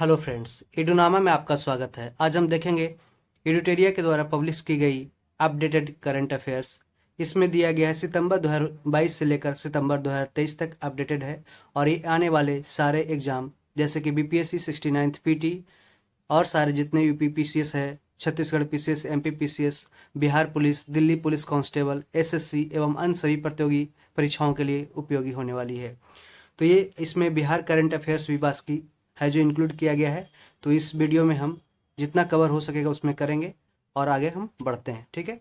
Hello friends, एडुनामा में आपका स्वागत है। आज हम देखेंगे एडुटेरिया के द्वारा पब्लिश की गई अपडेटेड करंट अफेयर्स। इसमें दिया गया है सितंबर 2022 से लेकर सितंबर 2023 तक अपडेटेड है। और ये आने वाले सारे एग्जाम जैसे कि बीपीएससी 69th पीटी और सारे जितने यूपी पीसीएस है, Chhattisgarh PCS, MP PCS, Bihar police, Delhi police constable, SSC एवं अन्य सभी प्रतियोगी परीक्षाओं के लिए उपयोगी होने वाली है। तो ये इसमें बिहार करंट अफेयर्स विभाग की है जो इंक्लूड किया गया है। तो इस वीडियो में हम जितना कवर हो सकेगा उसमें करेंगे और आगे हम बढ़ते हैं। ठीक है,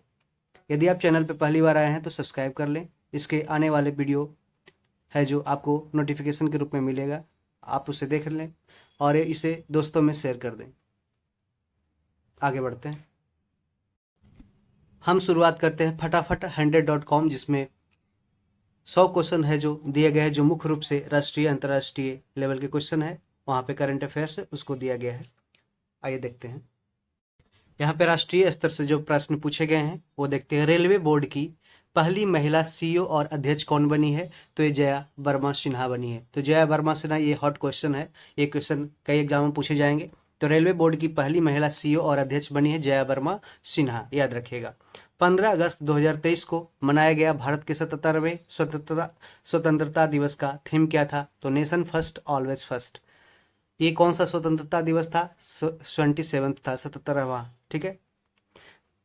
यदि आप चैनल पर पहली बार आए हैं तो सब्सक्राइब कर लें। इसके आने वाले वीडियो है जो आपको नोटिफिकेशन के रूप में मिलेगा, आप उसे देख लें और इसे दोस्तों में शेयर कर दें। आगे बढ़ते हैं। हम शुरुआत करते हैं फटाफट 100.com, जिसमें 100 क्वेश्चन है जो दिए गए हैं, जो मुख्य रूप से राष्ट्रीय अंतर्राष्ट्रीय लेवल के क्वेश्चन है। वहाँ पे करंट अफेयर्स है उसको दिया गया है। आइए देखते हैं। यहाँ पे राष्ट्रीय स्तर से जो प्रश्न पूछे गए हैं वो देखते हैं। रेलवे बोर्ड की पहली महिला सीईओ और अध्यक्ष कौन बनी है? तो ये जया वर्मा सिन्हा बनी है। तो जया वर्मा सिन्हा, ये हॉट क्वेश्चन है, ये क्वेश्चन कई एग्जाम में पूछे जाएंगे। तो रेलवे बोर्ड की पहली महिला सीईओ और अध्यक्ष बनी है जया वर्मा सिन्हा, याद रखिएगा। 15 अगस्त 2023 को मनाया गया भारत के 77वें स्वतंत्रता दिवस का थीम क्या था? तो नेशन फर्स्ट ऑलवेज फर्स्ट। ये कौन सा स्वतंत्रता दिवस था? 27वां था, 77वां। ठीक है।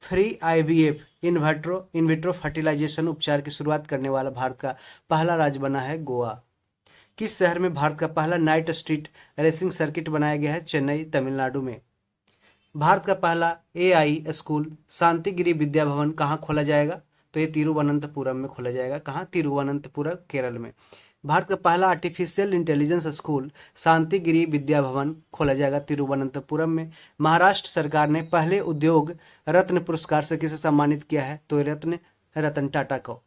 फ्री आईवीएफ इनविट्रो फर्टिलाइजेशन उपचार की शुरुआत करने वाला भारत का पहला राज्य बना है गोवा। किस शहर में भारत का पहला नाइट स्ट्रीट रेसिंग सर्किट बनाया गया है? चेन्नई, तमिलनाडु में। भारत का पहला एआई स्कूल शांतिगिरी विद्या भवन कहाँ खोला जाएगा? तो ये तिरुवनंतपुरम में खोला जाएगा। कहाँ? तिरुवनंतपुरम, केरल में। भारत का पहला artificial intelligence school Shantigiri Vidya Bhavan खोला जाएगा तिरुवनंतपुरम में। महाराष्ट्र सरकार ने पहले उद्योग रत्न पुरस्कार से किसे सम्मानित किया है? तो रतन टाटा को।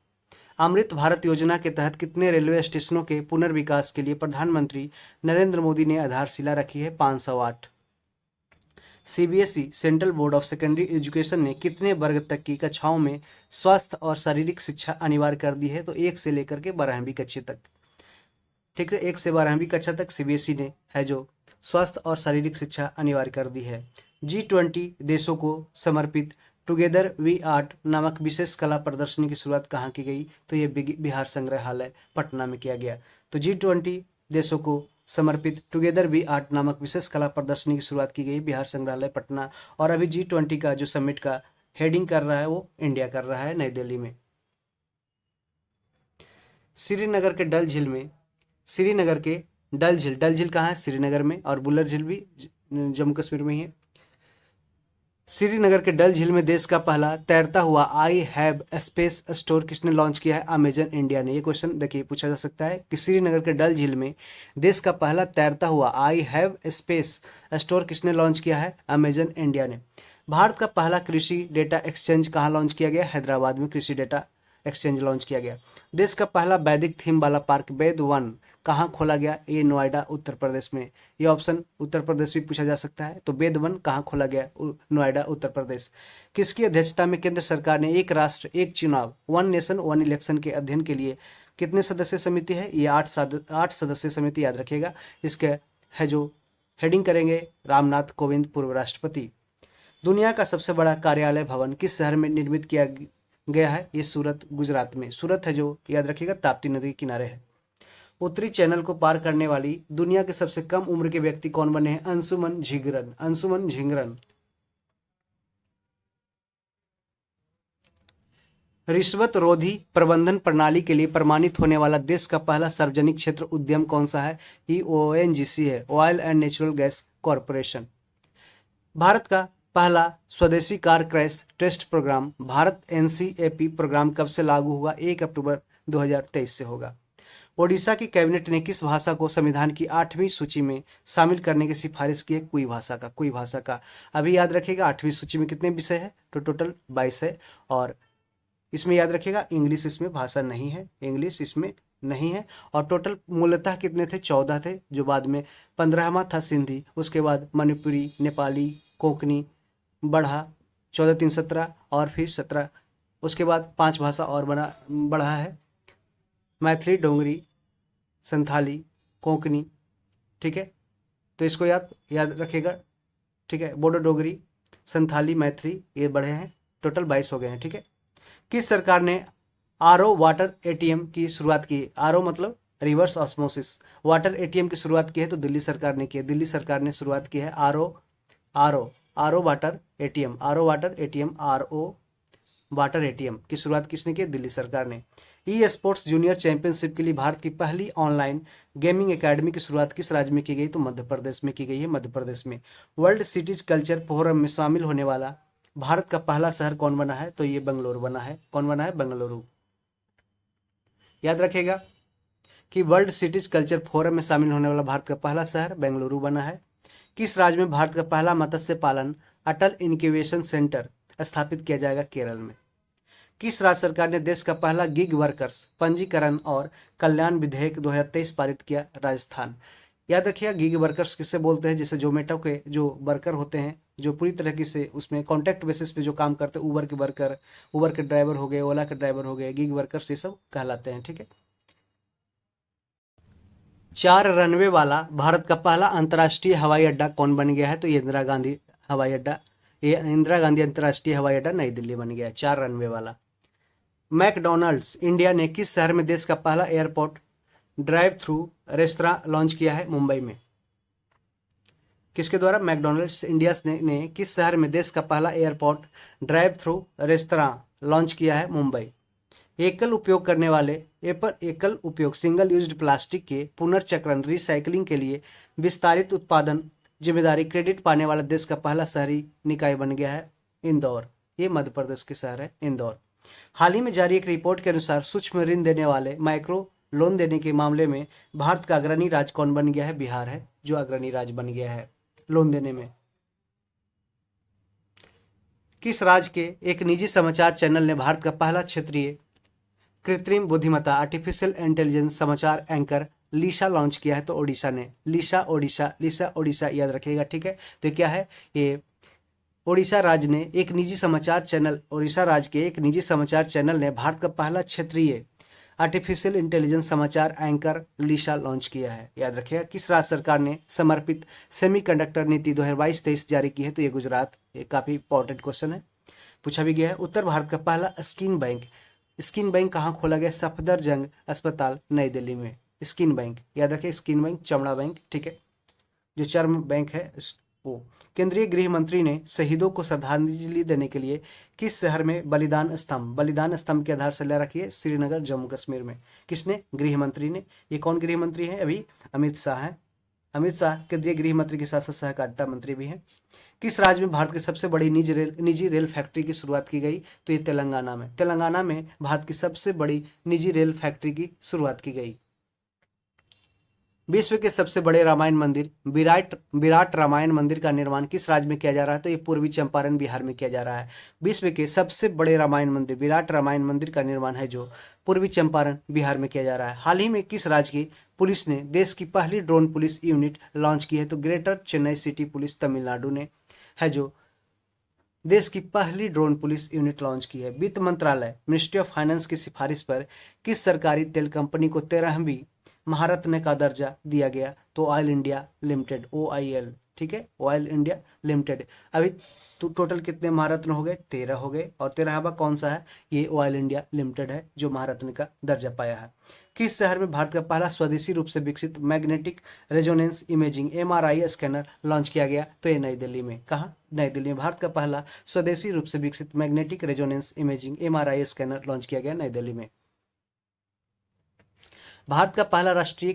अमृत भारत योजना के तहत कितने रेलवे स्टेशनों के पुनर्विकास के लिए प्रधानमंत्री नरेंद्र मोदी ने आधारशिला रखी है? 508। CBSE central board of secondary education ने कितने वर्ग तक की कक्षाओं में स्वास्थ्य और शारीरिक शिक्षा अनिवार्य कर दी है? तो 1 से लेकर के 12वीं कक्षा तक। ठीक है, 1 से 12वीं कक्षा तक सीबीएसई ने है जो स्वास्थ्य और शारीरिक शिक्षा अनिवार्य कर दी है। G20 देशों को समर्पित टुगेदर वी आर्ट नामक विशेष कला प्रदर्शनी की शुरुआत कहाँ की गई? तो ये बिहार संग्रहालय पटना में किया गया। तो G20 देशों को समर्पित टुगेदर वी आर्ट नामक विशेष कला प्रदर्शनी की शुरुआत की गई बिहार संग्रहालय पटना। और अभी G20 का जो समिट का हेडिंग कर रहा है वो इंडिया कर रहा है, नई दिल्ली में। श्रीनगर के डल झील में डल झील कहाँ है? श्रीनगर में। और बुल्लर झील भी जम्मू कश्मीर में ही है। श्रीनगर के डल झील में देश का पहला तैरता हुआ आई हैव स्पेस स्टोर किसने लॉन्च किया है? अमेजन इंडिया ने। ये क्वेश्चन देखिए पूछा जा सकता है कि श्रीनगर के डल झील में देश का पहला तैरता हुआ आई हैव स्पेस स्टोर किसने लॉन्च किया है? अमेजन इंडिया ने। भारत का पहला कृषि डेटा एक्सचेंज कहाँ लॉन्च किया गया? हैदराबाद में कृषि डेटा एक्सचेंज लॉन्च किया गया। देश का पहला वैदिक थीम वाला पार्क वेद वन कहाँ खोला गया? ये नोएडा, उत्तर प्रदेश में। ये ऑप्शन उत्तर प्रदेश भी पूछा जा सकता है। तो वेद वन कहाँ खोला गया? नोएडा, उत्तर प्रदेश। किसकी अध्यक्षता में केंद्र सरकार ने एक राष्ट्र एक चुनाव, वन नेशन वन इलेक्शन के अध्ययन के लिए कितने सदस्य समिति है? ये 8 सदस्य समिति, याद रखिएगा। इसके है जो हेडिंग करेंगे रामनाथ कोविंद, पूर्व राष्ट्रपति। दुनिया का सबसे बड़ा कार्यालय भवन किस शहर में निर्मित किया गया है? ये सूरत, गुजरात में। सूरत है जो, याद रखिएगा, ताप्ती नदी के किनारे है। उत्तरी चैनल को पार करने वाली दुनिया के सबसे कम उम्र के व्यक्ति कौन बने हैं? अंशुमन झिंगरन। अंशुमन झिंगरन। रिश्वत रोधी प्रबंधन प्रणाली के लिए प्रमाणित होने वाला देश का पहला सार्वजनिक क्षेत्र उद्यम कौन सा है? ये ओएनजीसी है, oil and natural gas corporation. Bharat का पहला स्वदेशी car crash test programme Bharat NCAP programme कब से लागू होगा? 1 अक्टूबर 2023 से होगा। ओडिशा की कैबिनेट ने किस भाषा को संविधान की 8वीं सूची में शामिल करने की सिफारिश की है? कुई भाषा का। कुई भाषा का। अभी याद रखिएगा 8वीं सूची में कितने विषय है? तो टोटल 22 है। और इसमें याद रखिएगा इंग्लिश इसमें भाषा नहीं है, इंग्लिश इसमें नहीं है। और टोटल मूलतः कितने थे? 14 थे, जो बाद में 15वां था सिंधी, उसके बाद मणिपुरी, नेपाली, कोंकणी बढ़ा, 14 3 17 और फिर 17, उसके बाद 5 भाषा और बढ़ा है, मैथिली, डोगरी, संथाली, कोंकणी। ठीक है। तो इसको याद याद रखिएगा, ठीक है। बोडो डोगरी, संथाली, मैथिली ये बढ़े हैं, टोटल 22 हो गए हैं, ठीक है। किस सरकार ने आरओ वाटर एटीएम की शुरुआत की? आरओ मतलब रिवर्स ऑस्मोसिस, वाटर एटीएम की शुरुआत की है तो दिल्ली सरकार ने की है। दिल्ली सरकार ने शुरुआत की है RO RO RO water ATM, RO water ATM, RO water ATM की शुरुआत किसने की? दिल्ली सरकार ने। ई स्पोर्ट्स जूनियर चैंपियनशिप के लिए भारत की पहली ऑनलाइन गेमिंग एकेडमी की शुरुआत किस राज्य में की गई? तो मध्य प्रदेश में की गई है, मध्य प्रदेश में। वर्ल्ड सिटीज कल्चर फोरम में शामिल होने वाला भारत का पहला शहर कौन बना है? तो ये बेंगलुरु बना है। कौन बना है? बेंगलुरु। याद रखिएगा कि वर्ल्ड सिटीज कल्चर फोरम में शामिल होने वाला भारत का पहला शहर बेंगलुरु बना है। किस राज्य में भारत का पहला मत्स्य पालन अटल इनक्यूबेशन सेंटर स्थापित किया जाएगा? केरल में। किस राज्य सरकार ने देश का पहला गिग वर्कर्स पंजीकरण और कल्याण विधेयक 2023 पारित किया? राजस्थान। याद रखिए गिग वर्कर्स किससे बोलते हैं? जैसे जोमेटो के जो वर्कर होते हैं, जो पूरी तरीके से उसमें कॉन्ट्रैक्ट बेसिस पे जो काम करते हैं, उबर के वर्कर, उबर के ड्राइवर हो गए, ओला के ड्राइवर हो गए, गिग वर्कर्स ये सब कहलाते हैं, ठीक है। 4 रनवे वाला भारत का पहला अंतर्राष्ट्रीय हवाई अड्डा कौन बन गया है? तो ये इंदिरा गांधी हवाई अड्डा, ये इंदिरा गांधी अंतर्राष्ट्रीय हवाई अड्डा नई दिल्ली बन गया है, 4 रनवे वाला। मैकडॉनल्ड्स इंडिया ने किस शहर में देश का पहला airport drive through restaurant launch किया है? मुंबई में। किसके द्वारा? मैकडॉनल्ड्स इंडिया ने किस शहर में देश का पहला airport drive through restaurant launch किया है? मुंबई। एकल उपयोग करने वाले एकल उपयोग सिंगल यूज्ड प्लास्टिक के पुनर्चक्रण रिसाइकलिंग के लिए विस्तारित उत्पादन जिम्मेदारी क्रेडिट पाने वाला देश का पहला शहरी निकाय बन गया है इंदौर। ये मध्य प्रदेश के शहर है इंदौर। हाल ही में जारी एक रिपोर्ट के अनुसार सूक्ष्म ऋण देने वाले माइक्रो लोन देने के मामले में भारत का अग्रणी राज्य कौन बन गया है? बिहार है जो अग्रणी राज्य बन गया है लोन देने में। किस राज्य के एक निजी समाचार चैनल ने भारत का पहला क्षेत्रीय कृत्रिम बुद्धिमत्ता आर्टिफिशियल इंटेलिजेंस समाचार एंकर लीसा लॉन्च किया है? तो ओडिशा ने। लीसा ओडिशा याद रखिएगा, ठीक है। तो क्या है ये? ओडिशा राज्य ने एक निजी समाचार चैनल, ओडिशा राज्य के एक निजी समाचार चैनल ने भारत का पहला क्षेत्रीय आर्टिफिशियल इंटेलिजेंस समाचार एंकर लीसा लॉन्च किया है। याद रखिएगा। किस राज्य सरकार ने समर्पित सेमीकंडक्टर नीति 2022-23 जारी की है? तो ये गुजरात। ये काफी इंपॉर्टेंट क्वेश्चन है, पूछा भी गया है। उत्तर भारत का पहला स्किन बैंक कहाँ खोला गया? सफदरजंग अस्पताल नई दिल्ली में। स्किन बैंक याद रखिए, स्किन बैंक चमड़ा बैंक, ठीक है, जो चर्म बैंक है वो। केंद्रीय गृह मंत्री ने शहीदों को श्रद्धांजलि देने के लिए किस शहर में बलिदान स्तंभ की आधारशिला रखी है? श्रीनगर जम्मू कश्मीर में। किसने? गृह मंत्री ने। ये कौन गृह मंत्री है? अभी अमित शाह है। अमित शाह केंद्रीय गृह मंत्री के साथ साथ सहकारिता मंत्री भी हैं। किस राज्य में भारत की सबसे बड़ी निजी रेल फैक्ट्री की शुरुआत की गई? तो ये तेलंगाना में। तेलंगाना में भारत की सबसे बड़ी निजी रेल फैक्ट्री की शुरुआत की गई। विश्व के सबसे बड़े रामायण मंदिर विराट रामायण मंदिर का निर्माण किस राज्य में किया जा रहा है? तो ये पूर्वी चंपारण बिहार में किया जा रहा है। विश्व के सबसे बड़े रामायण मंदिर विराट रामायण मंदिर का निर्माण है जो पूर्वी चंपारण बिहार में किया जा रहा है। हाल ही में किस राज्य की पुलिस ने देश की पहली ड्रोन पुलिस यूनिट लॉन्च की है? तो greater Chennai city police Tamil Nadu ने है जो देश की पहली ड्रोन पुलिस यूनिट लॉन्च की है। वित्त मंत्रालय मिनिस्ट्री ऑफ फाइनेंस की सिफारिश पर किस सरकारी तेल कंपनी को 13वीं महारत्न का दर्जा दिया गया? तो ऑयल इंडिया लिमिटेड, OIL, ठीक है, ऑयल इंडिया लिमिटेड। अभी तो टोटल कितने महारत्न हो गए? 13 हो गए। और 13वां कौन सा है? ये ऑयल इंडिया लिमिटेड है जो महारत्न का दर्जा पाया है। किस शहर में भारत का पहला स्वदेशी रूप से विकसित magnetic resonance imaging MRI scanner launch किया गया? तो ये नई दिल्ली में। कहाँ? नई दिल्ली में भारत का पहला स्वदेशी रूप से विकसित magnetic resonance imaging MRI scanner launch किया गया नई दिल्ली में। भारत का पहला राष्ट्रीय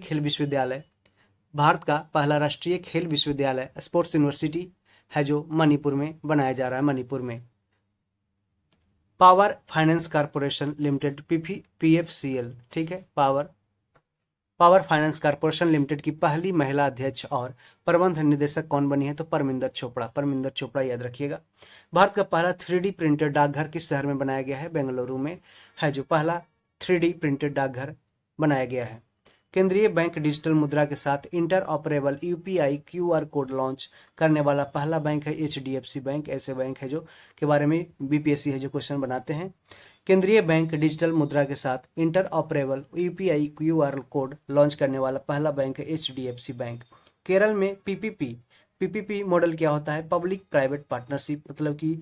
खेल विश्वविद्यालय स्पोर्ट्स यूनिवर्सिटी है जो मणिपुर में बनाया जा रहा है। मणिपुर में power finance corporation limited PFCL, ठीक है, पावर फाइनेंस कॉर्पोरेशन लिमिटेड की पहली महिला अध्यक्ष और प्रबंध निदेशक कौन बनी है? तो परमिंदर चोपड़ा याद रखिएगा। भारत का पहला 3D प्रिंटेड डाकघर किस शहर में बनाया गया है? बेंगलुरु में है जो पहला 3D प्रिंटेड डाकघर बनाया गया है। केंद्रीय बैंक डिजिटल मुद्रा के साथ inter operable UPI QR code launch करने वाला पहला बैंक है HDFC बैंक। ऐसे बैंक है जो के बारे में BPSC है जो क्वेश्चन बनाते हैं। केंद्रीय बैंक डिजिटल मुद्रा के साथ inter operable UPI QR code launch करने वाला पहला बैंक है HDFC बैंक। केरल में पीपीपी मॉडल क्या होता है? पब्लिक प्राइवेट पार्टनरशिप, मतलब कि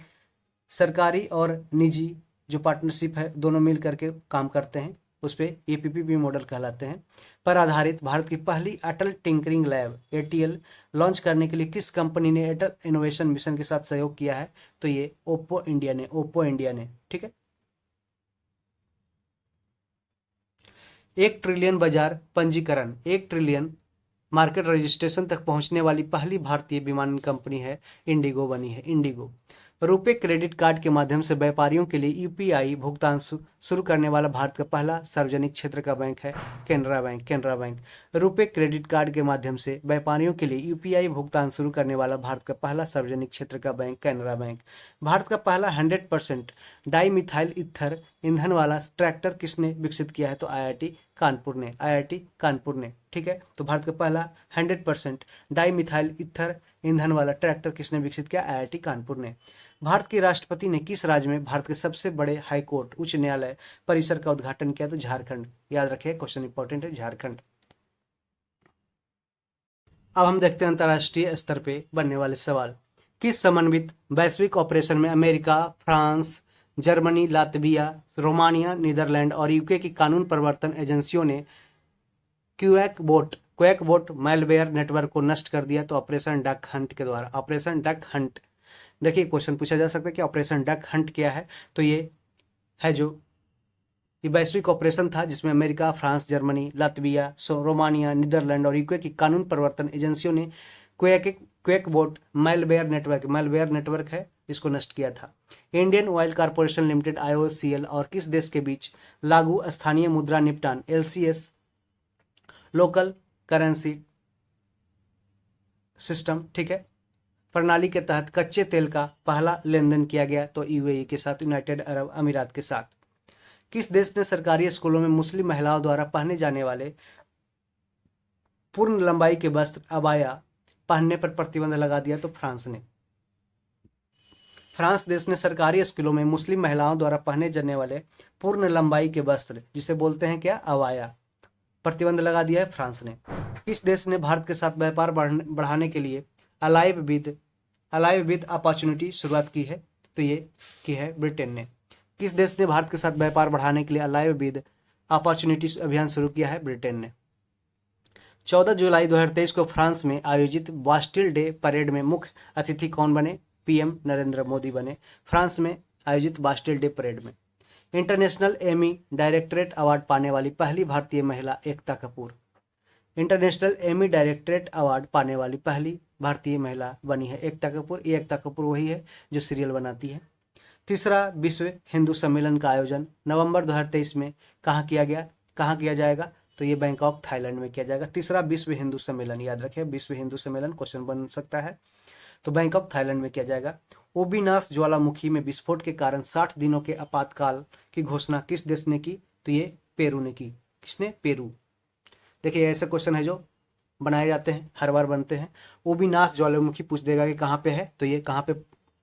सरकारी और निजी जो पार्टनरशिप है दोनों मिल करके काम करते हैं, उस पे ये पीपीपी मॉडल कहलाते हैं। पर आधारित भारत की पहली अटल टिंकरिंग लैब एटीएल लॉन्च करने के लिए किस कंपनी ने अटल इनोवेशन मिशन के साथ सहयोग किया है? तो ये ओप्पो इंडिया ने, ठीक है। 1 ट्रिलियन बाजार पंजीकरण, 1 ट्रिलियन मार्केट रजिस्ट्रेशन तक पहुंचने वाली पहली भारतीय विमानन कंपनी है इंडिगो बनी है, इंडिगो। रुपे क्रेडिट कार्ड के माध्यम से व्यापारियों के लिए यूपीआई भुगतान शुरू करने वाला भारत का पहला सार्वजनिक क्षेत्र का बैंक है Canara bank. RuPay credit card के माध्यम से व्यापारियों के लिए यूपीआई भुगतान शुरू करने वाला भारत का पहला सार्वजनिक क्षेत्र का बैंक कैनरा बैंक। भारत का पहला 100% डाई मिथाइल ईथर ईंधन वाला ट्रैक्टर किसने विकसित किया है? तो आईआईटी कानपुर ने, ठीक है। तो भारत का पहला 100% डाई मिथाइल ईथर ईंधन वाला ट्रैक्टर किसने विकसित किया? आईआईटी कानपुर ने। भारत के राष्ट्रपति ने किस राज्य में भारत के सबसे बड़े हाईकोर्ट उच्च न्यायालय परिसर का उद्घाटन किया? तो झारखंड। याद रखिए, क्वेश्चन इंपॉर्टेंट है, झारखंड। अब हम देखते हैं अंतरराष्ट्रीय स्तर पे बनने वाले सवाल। किस समन्वित वैश्विक ऑपरेशन में America, France, Germany, Latvia, Romania, Netherland और यूके की कानून प्रवर्तन एजेंसियों ने क्वेक बोट मैलवेयर नेटवर्क को नष्ट कर दिया? तो ऑपरेशन डक हंट के द्वारा, ऑपरेशन डक हंट। देखिए, क्वेश्चन पूछा जा सकता है कि ऑपरेशन डक हंट क्या है? तो ये है जो ये वैश्विक ऑपरेशन था जिसमें America, France, Germany, Latvia, Romania, Netherland और यूके की कानून प्रवर्तन एजेंसियों ने क्वेकबोट मैलवेयर नेटवर्क है इसको नष्ट किया था। Indian oil corporation limited IOCL और किस देश के बीच लागू स्थानीय मुद्रा निपटान LCS लोकल करेंसी सिस्टम, ठीक है, प्रणाली के तहत कच्चे तेल का पहला लेनदेन किया गया? तो यूएई के साथ, यूनाइटेड अरब अमीरात के साथ। किस देश ने सरकारी स्कूलों में मुस्लिम महिलाओं द्वारा पहने जाने वाले पूर्ण लंबाई के वस्त्र अबाया पहनने पर प्रतिबंध लगा दिया? तो फ्रांस ने। फ्रांस देश ने सरकारी स्कूलों में मुस्लिम महिलाओं द्वारा पहने जाने वाले पूर्ण लंबाई के वस्त्र, जिसे बोलते हैं क्या? अबाया, प्रतिबंध लगा दिया है फ्रांस ने। किस देश ने भारत के साथ व्यापार बढ़ाने के लिए अलाइव विद अपॉर्चुनिटी शुरुआत की है? तो ये की है ब्रिटेन ने। किस देश ने भारत के साथ व्यापार बढ़ाने के लिए अलाइव विद अपॉर्चुनिटीज अभियान शुरू किया है? ब्रिटेन ने। 14 जुलाई 2023 को फ्रांस में आयोजित बास्टिल डे परेड में मुख्य अतिथि कौन बने? पीएम नरेंद्र मोदी बने फ्रांस में आयोजित बास्टिल डे परेड में। इंटरनेशनल एमी डायरेक्टरेट अवार्ड पाने वाली पहली भारतीय महिला Ekta Kapoor. International Emmy Directorate Award पाने वाली पहली भारतीय महिला बनी है एकता कपूर। ये एकता कपूर वही है जो सीरियल बनाती है। तीसरा विश्व हिंदू सम्मेलन का आयोजन नवंबर 2023 में कहाँ किया जाएगा? तो ये बैंकॉक थाईलैंड में किया जाएगा। तीसरा विश्व हिंदू सम्मेलन, याद रखें, विश्व हिंदू सम्मेलन क्वेश्चन बन सकता है, तो बैंकॉक थाईलैंड में किया जाएगा। ओबिनास ज्वालामुखी में विस्फोट के कारण 60 दिनों के आपातकाल की घोषणा किस देश ने की? तो ये पेरू ने की। किसने? पेरू। देखिए, ऐसे क्वेश्चन है जो बनाए जाते हैं, हर बार बनते हैं। ओबिनास ज्वालामुखी पूछ देगा कि कहाँ पे है, तो ये कहाँ पे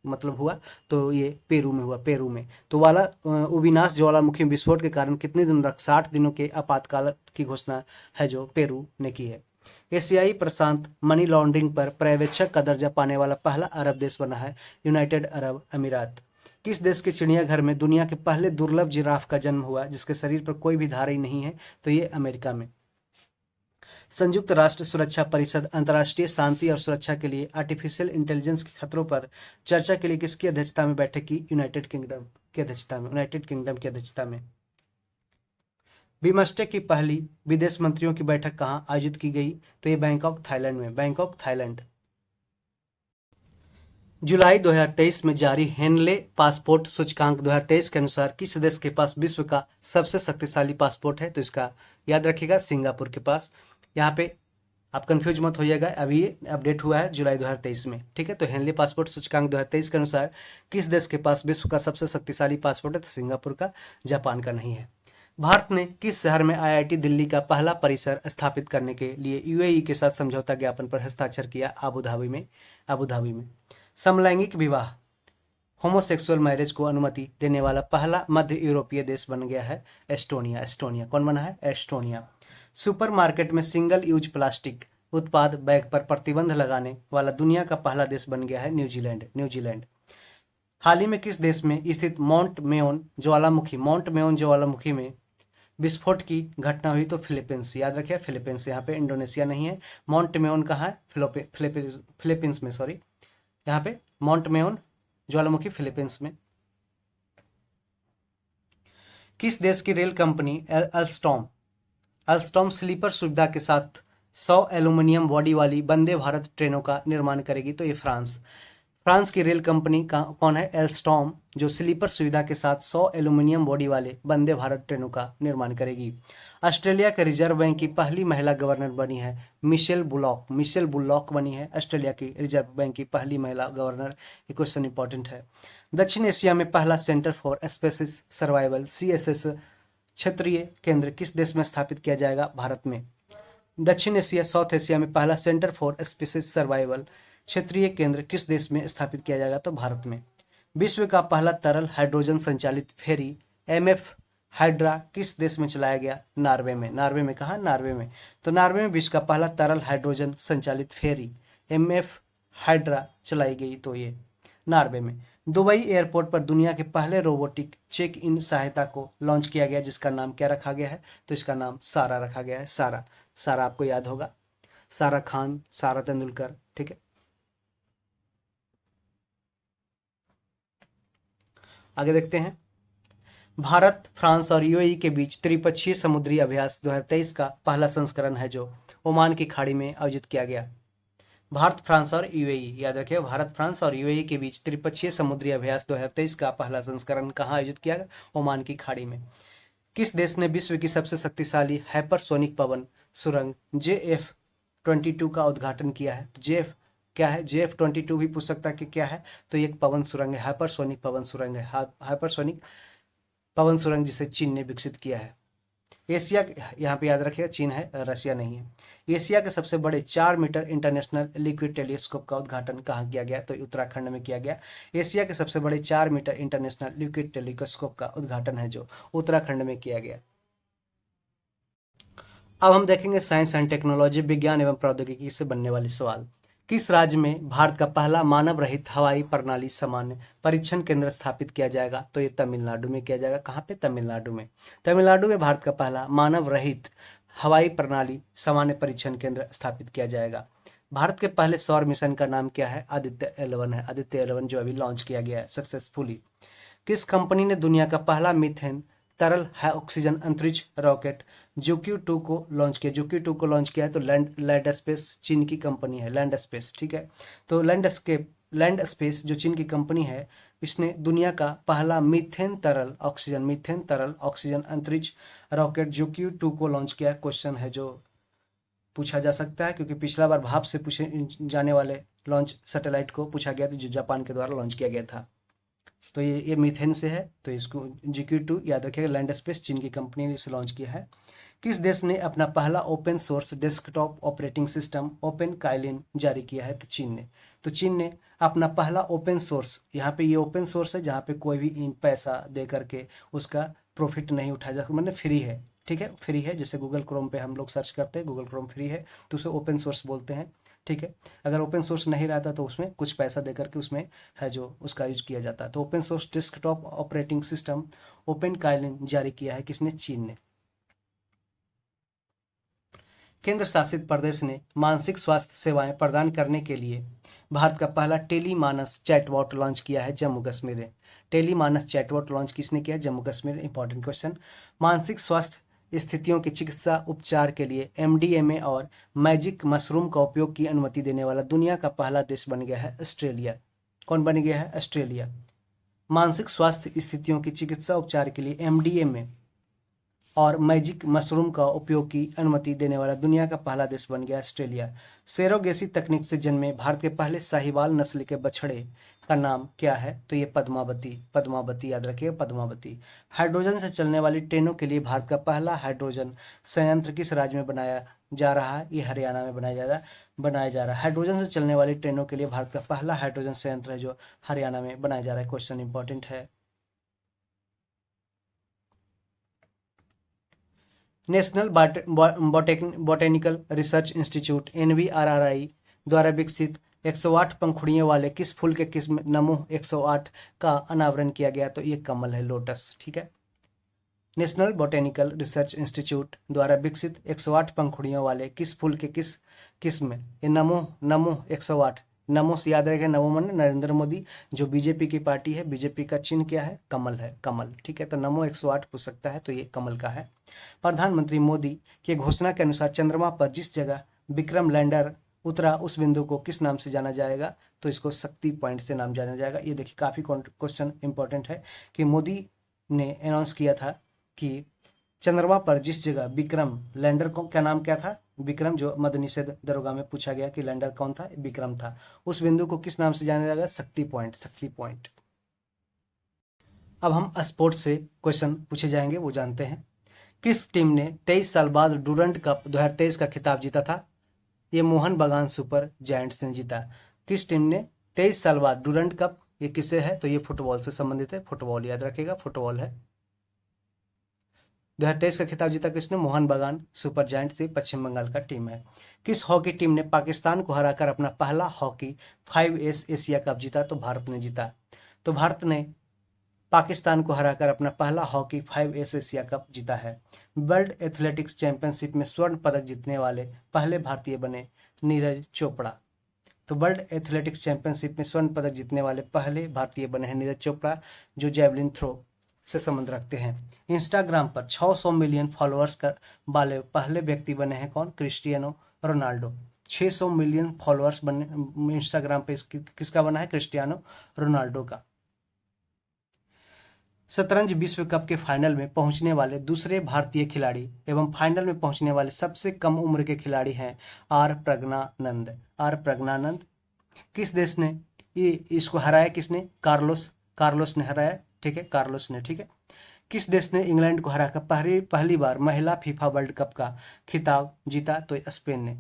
मतलब हुआ? तो ये पेरू में हुआ, पेरू में। तो वाला ओबिनास ज्वालामुखी विस्फोट के कारण कितने दिनों तक 60 दिनों के आपातकाल की घोषणा है जो पेरू ने की है। एशियाई प्रशांत मनी लॉन्ड्रिंग पर पर्यवेक्षक का दर्जा पाने वाला पहला अरब देश बना है यूनाइटेड अरब अमीरात। किस देश के चिड़ियाघर में दुनिया के पहले दुर्लभ जिराफ का जन्म हुआ जिसके शरीर पर कोई भी धारी नहीं है? तो ये अमेरिका में। संयुक्त राष्ट्र सुरक्षा परिषद अंतर्राष्ट्रीय शांति और सुरक्षा के लिए आर्टिफिशियल इंटेलिजेंस के खतरों पर चर्चा के लिए किसकी अध्यक्षता में बैठक की? यूनाइटेड किंगडम की अध्यक्षता में। बिमस्टेक की पहली विदेश मंत्रियों की बैठक कहाँ आयोजित की गई? तो ये बैंकॉक थाईलैंड में, बैंकॉक थाईलैंड। जुलाई 2023 में जारी हेनले पासपोर्ट सूचकांक 2023 के अनुसार किस देश के पास विश्व का सबसे शक्तिशाली पासपोर्ट है? तो इसका याद रखिएगा, सिंगापुर के पास। यहाँ पे आप कंफ्यूज मत होइएगा, अभी ये अपडेट हुआ है जुलाई 2023 में, ठीक है। तो हेनले पासपोर्ट सूचकांक 2023 के अनुसार किस देश के पास विश्व का सबसे शक्तिशाली पासपोर्ट है? तो सिंगापुर का, जापान का नहीं है। भारत ने किस शहर में IIT दिल्ली का पहला परिसर स्थापित करने के लिए UAE के साथ समझौता ज्ञापन पर हस्ताक्षर किया? आबूधाबी में। समलैंगिक विवाह होमोसेक्सुअल मैरिज को अनुमति देने वाला पहला मध्य यूरोपीय देश बन गया है एस्टोनिया। कौन बना है? एस्टोनिया। सुपरमार्केट में सिंगल यूज प्लास्टिक उत्पाद बैग पर प्रतिबंध लगाने वाला दुनिया का पहला देश बन गया है न्यूजीलैंड। हाल ही में किस देश में स्थित माउंट मेयोन ज्वालामुखी में विस्फोट की घटना हुई? तो फिलीपींस, याद रखिए फिलीपींस, यहाँ पे इंडोनेशिया नहीं है। माउंट मेयोन कहाँ है? फिलीपींस में, सॉरी, यहाँ पे माउंट मेयोन ज्वालामुखी फिलीपींस में। किस देश की रेल कंपनी अल्स्टॉम स्लीपर सुविधा के साथ 100 एल्यूमिनियम बॉडी वाली वंदे भारत ट्रेनों का निर्माण करेगी? तो ये फ्रांस की रेल कंपनी का कौन है? एल्स्टॉम, जो स्लीपर सुविधा के साथ 100 एल्यूमिनियम बॉडी वाले वंदे भारत ट्रेनों का निर्माण करेगी। ऑस्ट्रेलिया के रिजर्व बैंक की पहली महिला गवर्नर बनी है मिशेल बुलॉक बनी है ऑस्ट्रेलिया की रिजर्व बैंक की पहली महिला गवर्नर। ये क्वेश्चन इंपॉर्टेंट है। दक्षिण एशिया में पहला centre for species survival CSS क्षेत्रीय केंद्र किस देश में स्थापित किया जाएगा? भारत में। दक्षिण एशिया साउथ एशिया में पहला सेंटर फॉर स्पेसिस सर्वाइवल क्षेत्रीय केंद्र किस देश में स्थापित किया जाएगा? तो भारत में। विश्व का पहला तरल हाइड्रोजन संचालित फेरी MF हाइड्रा किस देश में चलाया गया? नॉर्वे में। नॉर्वे में कहा? नॉर्वे में। तो नॉर्वे में विश्व का पहला तरल हाइड्रोजन संचालित फेरी MF हाइड्रा चलाई गई, तो ये नॉर्वे में। दुबई एयरपोर्ट पर दुनिया के पहले रोबोटिक चेक इन सहायता को लॉन्च किया गया, जिसका नाम क्या रखा गया है? तो इसका नाम सारा रखा गया है। सारा आपको याद होगा, सारा खान, सारा तेंदुलकर, ठीक है। आगे देखते हैं। भारत, फ्रांस और UAE के बीच त्रिपक्षीय समुद्री अभ्यास 2023 का पहला संस्करण है जो ओमान की खाड़ी में आयोजित किया गया। भारत, फ्रांस और UAE, याद रखिए, भारत, फ्रांस और UAE के बीच त्रिपक्षीय समुद्री अभ्यास 2023 का पहला संस्करण कहाँ आयोजित किया गया? ओमान की खाड़ी में। किस देश ने विश्व की सबसे शक्तिशाली हाइपरसोनिक पवन सुरंग JF-22 का उद्घाटन किया है? तो JF क्या है? JF-22 भी पूछ सकता है कि क्या है, तो ये एक पवन सुरंग है, हाइपरसोनिक पवन सुरंग है, हाइपरसोनिक पवन सुरंग जिसे चीन ने विकसित किया है। एशिया, यहाँ पे याद रखिएगा चीन है, रशिया नहीं है। एशिया के सबसे बड़े 4 मीटर इंटरनेशनल लिक्विड टेलीस्कोप का उद्घाटन कहाँ किया गया? तो उत्तराखंड में किया गया। एशिया के सबसे बड़े 4 मीटर इंटरनेशनल लिक्विड टेलीस्कोप का उद्घाटन है जो उत्तराखंड में किया गया। अब हम देखेंगे साइंस एंड टेक्नोलॉजी, विज्ञान एवं प्रौद्योगिकी से बनने वाले सवाल। किस राज्य में भारत का पहला मानव रहित हवाई प्रणाली सामान्य परीक्षण केंद्र स्थापित किया जाएगा? तो ये तमिलनाडु में किया जाएगा। कहाँ पे? तमिलनाडु में। तमिलनाडु में भारत का पहला मानव रहित हवाई प्रणाली सामान्य परीक्षण केंद्र स्थापित किया जाएगा। भारत के पहले सौर मिशन का नाम क्या है? आदित्य-11 है। आदित्य-11 जो अभी लॉन्च किया गया है सक्सेसफुली। किस कंपनी ने दुनिया का पहला मीथेन तरल है ऑक्सीजन अंतरिक्ष रॉकेट JUICU-2 को लॉन्च किया? JUICU-2 को लॉन्च किया है तो लैंड स्पेस, चीन की कंपनी है, लैंड स्पेस, ठीक है। तो लैंड स्पेस जो चीन की कंपनी है, इसने दुनिया का पहला मीथेन तरल ऑक्सीजन अंतरिक्ष रॉकेट JUICU-2 को लॉन्च किया है। क्वेश्चन है जो पूछा जा सकता है, क्योंकि पिछला बार भाप से पूछे जाने वाले लॉन्च सैटेलाइट को पूछा गया था जो जापान के द्वारा लॉन्च किया गया था। तो ये मीथेन से है, तो इसको JUICU-2 याद रखिएगा। लैंड स्पेस चीन की कंपनी ने इसे लॉन्च किया है। किस देश ने अपना पहला open source desktop operating system open Kaelin जारी किया है? तो चीन ने। तो चीन ने अपना पहला ओपन सोर्स, यहाँ पे ये ओपन सोर्स है जहाँ पे कोई भी पैसा दे करके उसका प्रॉफिट नहीं उठाया जा सकता, मतलब फ्री है, ठीक है, फ्री है। जैसे गूगल क्रोम पे हम लोग सर्च करते हैं, गूगल क्रोम फ्री है, तो उसे ओपन सोर्स बोलते हैं, ठीक है। अगर ओपन सोर्स नहीं रहता तो उसमें कुछ पैसा दे करके उसमें है जो उसका यूज किया जाता है। तो open source desktop operating system open Kaelin जारी किया है किसने? चीन ने। केंद्र शासित प्रदेश ने मानसिक स्वास्थ्य सेवाएं प्रदान करने के लिए भारत का पहला टेली मानस चैटबॉट लॉन्च किया है जम्मू कश्मीर में। टेली मानस चैटबॉट लॉन्च किसने किया? जम्मू कश्मीर। Important question. मानसिक स्वास्थ्य स्थितियों की चिकित्सा उपचार के लिए MDMA और मैजिक मशरूम का उपयोग की अनुमति देने वाला दुनिया का पहला देश बन गया है ऑस्ट्रेलिया। कौन बन गया है? ऑस्ट्रेलिया। मानसिक स्वास्थ्य स्थितियों की चिकित्सा उपचार के लिए MDMA और मैजिक मशरूम का उपयोग की अनुमति देने वाला दुनिया का पहला देश बन गया ऑस्ट्रेलिया। सेरोगेसी तकनीक से जन्मे भारत के पहले साहिवाल नस्ल के बछड़े का नाम क्या है? तो ये पद्मावती, याद रखिए, पद्मावती। हाइड्रोजन से चलने वाली ट्रेनों के लिए भारत का पहला हाइड्रोजन संयंत्र किस राज्य में बनाया जा रहा है? ये हरियाणा में बनाया जा रहा है। हाइड्रोजन से चलने वाली ट्रेनों के लिए भारत का पहला हाइड्रोजन संयंत्र है जो हरियाणा में बनाया जा रहा है। क्वेश्चन इंपॉर्टेंट है। National botanical research institute NVRRI द्वारा विकसित 108 पंखुड़ियों वाले किस फूल के किस्म नमो 108 का अनावरण किया गया? तो ये कमल है, लोटस। ठीक है। नेशनल बॉटेनिकल रिसर्च इंस्टीट्यूट द्वारा विकसित 108 पंखुड़ियों वाले किस फूल के किस किस्म? ये नमो 108। नमो से याद रखें, नमो मन नरेंद्र मोदी, जो बीजेपी की पार्टी है, बीजेपी का चिन्ह क्या है? कमल है, कमल। ठीक है, तो नमो 108 पूछ सकता है, तो ये कमल का है। प्रधानमंत्री मोदी की घोषणा के अनुसार चंद्रमा पर जिस जगह विक्रम लैंडर उतरा उस बिंदु को किस नाम से जाना जाएगा? तो इसको शक्ति पॉइंट से नाम जाना जाएगा। ये देखिए काफी क्वेश्चन इंपॉर्टेंट है कि मोदी ने अनाउंस किया था कि चंद्रमा पर जिस जगह विक्रम लैंडर को क्या नाम क्या था? विक्रम, जो मद्यनिषेध दरोगा में पूछा गया कि लैंडर कौन था? विक्रम था। उस बिंदु को किस नाम से जाना जाएगा? शक्ति पॉइंट, शक्ति पॉइंट। अब हम स्पोर्ट्स से क्वेश्चन पूछे जाएंगे, वो जानते हैं। किस टीम ने 23 साल बाद डूरंट कप 2023 का खिताब जीता था? ये मोहन बगान सुपर जायंट्स ने जीता। किस टीम ने 23 साल बाद डूरंट कप, ये किससे है? तो ये फुटबॉल से संबंधित है, फुटबॉल याद रखिएगा, फुटबॉल है। 2023 का खिताब जीता किसने? मोहन बगान सुपर जायंट से पश्चिम बंगाल का टीम है। किस हॉकी टीम ने पाकिस्तान को हराकर अपना पहला हॉकी 5S एशिया कप जीता? तो भारत ने जीता। तो भारत ने पाकिस्तान को हराकर अपना पहला हॉकी 5S एशिया कप जीता है। वर्ल्ड एथलेटिक्स चैंपियनशिप में स्वर्ण पदक जीतने वाले पहले भारतीय बने नीरज चोपड़ा। तो वर्ल्ड एथलेटिक्स चैंपियनशिप में स्वर्ण पदक जीतने वाले पहले भारतीय बने हैं नीरज चोपड़ा, जो जैवलिन थ्रो से संबंध रखते हैं। इंस्टाग्राम पर 600 मिलियन फॉलोअर्स वाले पहले व्यक्ति बने हैं कौन? Cristiano Ronaldo. 600 मिलियन फॉलोअर्स बने इंस्टाग्राम पे, किसका बना है? क्रिस्टियानो रोनाल्डो का। शतरंज विश्व कप के फाइनल में पहुंचने वाले दूसरे भारतीय खिलाड़ी एवं फाइनल में पहुंचने वाले सबसे कम उम्र के खिलाड़ी हैं आर प्रज्ञानंद। आर प्रज्ञानंद। किस देश ने ये इसको हराया? किसने? कार्लोस ने हराया। ठीक है, कार्लोस ने। ठीक है। किस देश ने इंग्लैंड को हराकर पहली बार महिला फीफा वर्ल्ड कप का खिताब जीता? तो स्पेन ने।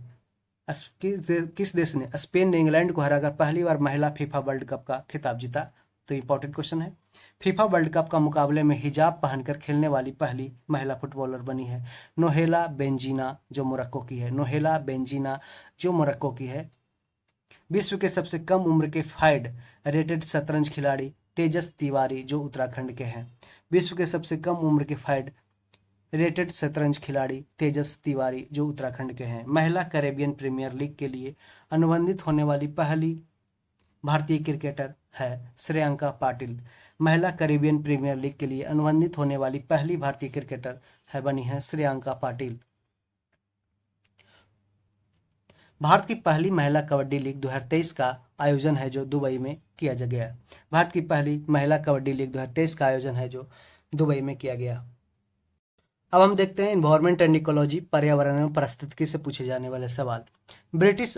किस देश ने? स्पेन ने इंग्लैंड को हराकर पहली बार महिला फीफा वर्ल्ड कप का खिताब जीता। तो इंपॉर्टेंट क्वेश्चन है। फीफा वर्ल्ड कप का मुकाबले में हिजाब पहनकर खेलने वाली पहली महिला फुटबॉलर बनी है नोहेला बेंजीना, जो मोरक्को की है। नोहेला बेंजीना, जो मोरक्को की है। विश्व के सबसे कम उम्र के फाइड रेटेड शतरंज खिलाड़ी तेजस तिवारी, जो उत्तराखंड के हैं। विश्व के सबसे कम उम्र के फाइड रेटेड शतरंज खिलाड़ी तेजस तिवारी, जो उत्तराखंड के हैं। महिला कैरेबियन प्रीमियर लीग के लिए अनुबंधित होने वाली पहली भारतीय क्रिकेटर है श्रेयांका पाटिल। महिला कैरेबियन प्रीमियर लीग के लिए अनुबंधित होने वाली पहली भारतीय क्रिकेटर है बनी है श्रेयांका पाटिल। भारत की पहली महिला कबड्डी लीग 2023 का आयोजन है जो दुबई में किया गया। भारत की पहली महिला कबड्डी लीग 2023 का आयोजन है जो दुबई में किया गया। अब हम देखते हैं इन्वायरमेंट एंड इकोलॉजी, पर्यावरण एवं पारिस्थितिकी से पूछे जाने वाले सवाल। ब्रिटिश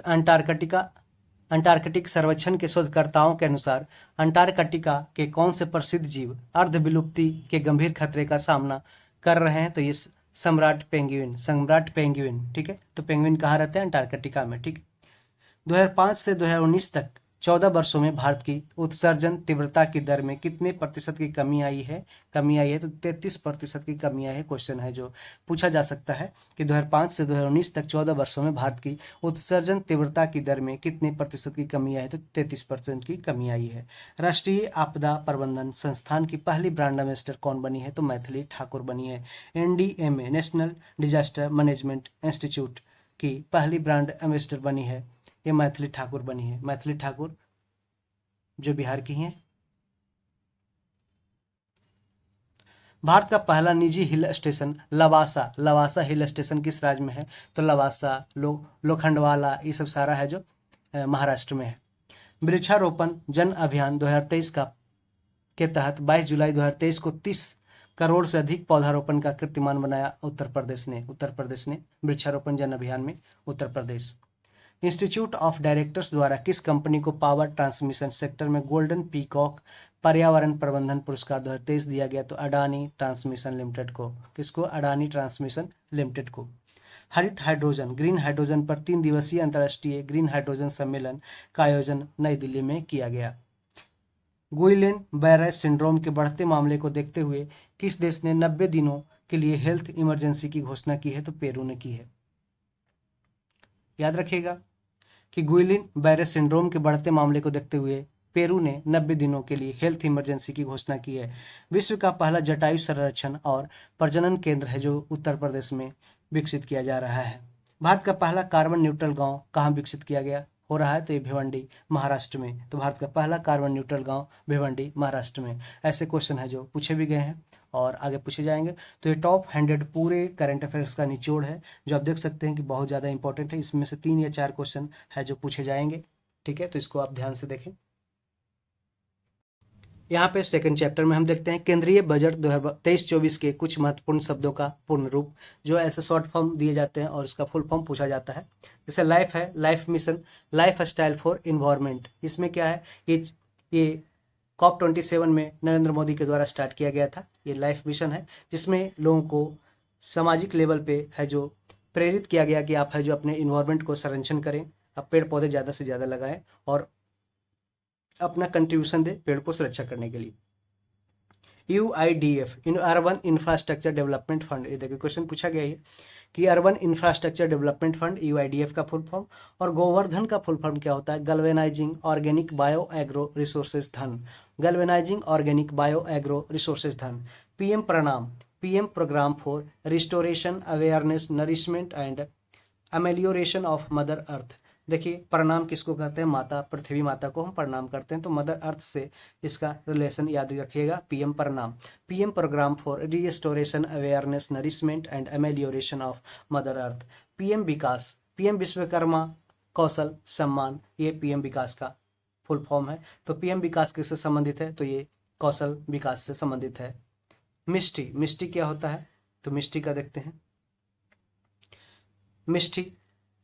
अंटार्कटिक सर्वेक्षण के शोधकर्ताओं के अनुसार अंटार्कटिका के कौन से प्रसिद्ध जीव अर्ध विलुप्ति के गंभीर खतरे का सामना कर रहे हैं? तो ये सम्राट पेंगुइन। ठीक है, तो पेंगुइन कहाँ रहते हैं? अंटार्कटिका में। ठीक है। 2005 से 2019 तक 14 वर्षों में भारत की उत्सर्जन तीव्रता की दर में कितने प्रतिशत की कमी आई है? तो 33% की कमी आई है। क्वेश्चन है जो पूछा जा सकता है कि 2005 से 2019 तक 14 वर्षों में भारत की उत्सर्जन तीव्रता की दर में कितने प्रतिशत की कमी आई है? तो 33% की कमी आई है। राष्ट्रीय आपदा प्रबंधन संस्थान की पहली ब्रांड एम्बेसडर कौन बनी है? तो मैथिली ठाकुर बनी है। NDMA national disaster management institute की पहली ब्रांड एम्बेसडर बनी है, ये मैथिली ठाकुर बनी है। मैथिली ठाकुर जो बिहार की हैं। भारत का पहला निजी hill station Lavasa hill station किस राज्य में है? तो लवासा, लोखंडवाला, ये सब सारा है जो महाराष्ट्र में है। वृक्षारोपण जन अभियान 2023 के तहत 22 जुलाई 2023 को 30 करोड़ से अधिक पौधारोपण का कीर्तिमान बनाया उत्तर प्रदेश ने वृक्षारोपण जन अभियान में Uttar Pradesh. Institute of directors द्वारा किस कंपनी को पावर ट्रांसमिशन सेक्टर में गोल्डन पीकॉक पर्यावरण प्रबंधन पुरस्कार 2023 दिया गया? तो अडानी ट्रांसमिशन लिमिटेड को। किसको? अडानी ट्रांसमिशन लिमिटेड को। हरित हाइड्रोजन ग्रीन हाइड्रोजन पर 3 दिवसीय अंतर्राष्ट्रीय ग्रीन हाइड्रोजन सम्मेलन का आयोजन नई दिल्ली में किया गया। गुइलेन बैरे सिंड्रोम के बढ़ते मामले को देखते हुए किस देश ने 90 दिनों के लिए हेल्थ इमरजेंसी की घोषणा की है? तो पेरू ने की है। याद रखिएगा कि गुइलिन बैरे सिंड्रोम के बढ़ते मामले को देखते हुए पेरू ने 90 दिनों के लिए हेल्थ इमरजेंसी की घोषणा की है। विश्व का पहला जटायु संरक्षण और प्रजनन केंद्र है जो उत्तर प्रदेश में विकसित किया जा रहा है। भारत का पहला कार्बन न्यूट्रल गांव कहाँ विकसित किया गया हो रहा है? तो ये भिवंडी महाराष्ट्र में। तो भारत का पहला कार्बन न्यूट्रल गांव भिवंडी महाराष्ट्र में। ऐसे क्वेश्चन है जो पूछे भी गए हैं और आगे पूछे जाएंगे। तो ये टॉप 100 पूरे करंट अफेयर्स का निचोड़ है जो आप देख सकते हैं कि बहुत ज़्यादा इंपॉर्टेंट है। इसमें से 3 या 4 क्वेश्चन है जो पूछे जाएंगे। ठीक है, तो इसको आप ध्यान से देखें। यहाँ पे सेकंड चैप्टर में हम देखते हैं केंद्रीय बजट 2023-24 के कुछ महत्वपूर्ण शब्दों का पूर्ण रूप, जो ऐसे शॉर्ट फॉर्म दिए जाते हैं और इसका फुल फॉर्म पूछा जाता है। जैसे लाइफ है, life mission, life style for environment. इसमें क्या है, ये COP27 में नरेंद्र मोदी के द्वारा स्टार्ट किया गया था। ये लाइफ मिशन है जिसमें लोगों को सामाजिक लेवल पे है जो प्रेरित किया गया कि आप है जो अपने इन्वायरमेंट को संरक्षण करें, आप पेड़ पौधे ज़्यादा से ज़्यादा लगाएं और अपना कंट्रीब्यूशन दे पेड़ को सुरक्षा करने के लिए। UIDF in urban infrastructure development fund, ये देखिए क्वेश्चन पूछा गया है कि urban infrastructure development fund UIDF का फुल फॉर्म। और गोवर्धन का फुल फॉर्म क्या होता है? Galvanizing organic bio agro resources धन। Galvanizing organic bio agro resources धन। PM Pranam, PM programme for restoration awareness nourishment and amelioration of mother earth. देखिए प्रणाम किसको कहते हैं? माता पृथ्वी माता को हम प्रणाम करते हैं, तो मदर अर्थ से इसका रिलेशन याद रखिएगा। PM Pranam, PM programme for restoration awareness nourishment and amelioration of mother earth. PM Vikas, PM Vishwakarma Kaushal Samman, ये PM विकास का फुल फॉर्म है। तो PM विकास किससे संबंधित है? तो ये कौशल विकास से संबंधित है। मिष्टी, मिष्टी क्या होता है? तो मिष्टी का देखते हैं। मिष्टी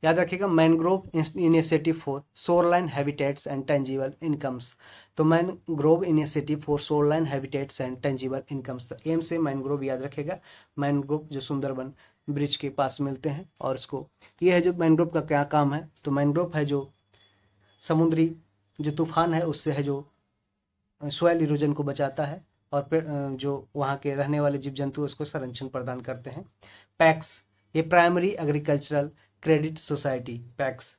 याद रखिएगा mangrove initiative for shoreline habitats and tangible incomes. तो mangrove initiative for shoreline habitats and tangible incomes, M से मैनग्रोव याद रखेगा। मैनग्रोव जो सुंदरबन ब्रिज के पास मिलते हैं और इसको, ये है जो मैनग्रोव का क्या काम है? तो मैनग्रोव है जो समुद्री जो तूफान है उससे है जो सोयल इरोजन को बचाता है और जो वहाँ के रहने वाले जीव जंतु उसको संरक्षण प्रदान करते हैं। पैक्स, ये primary agricultural credit society PACS.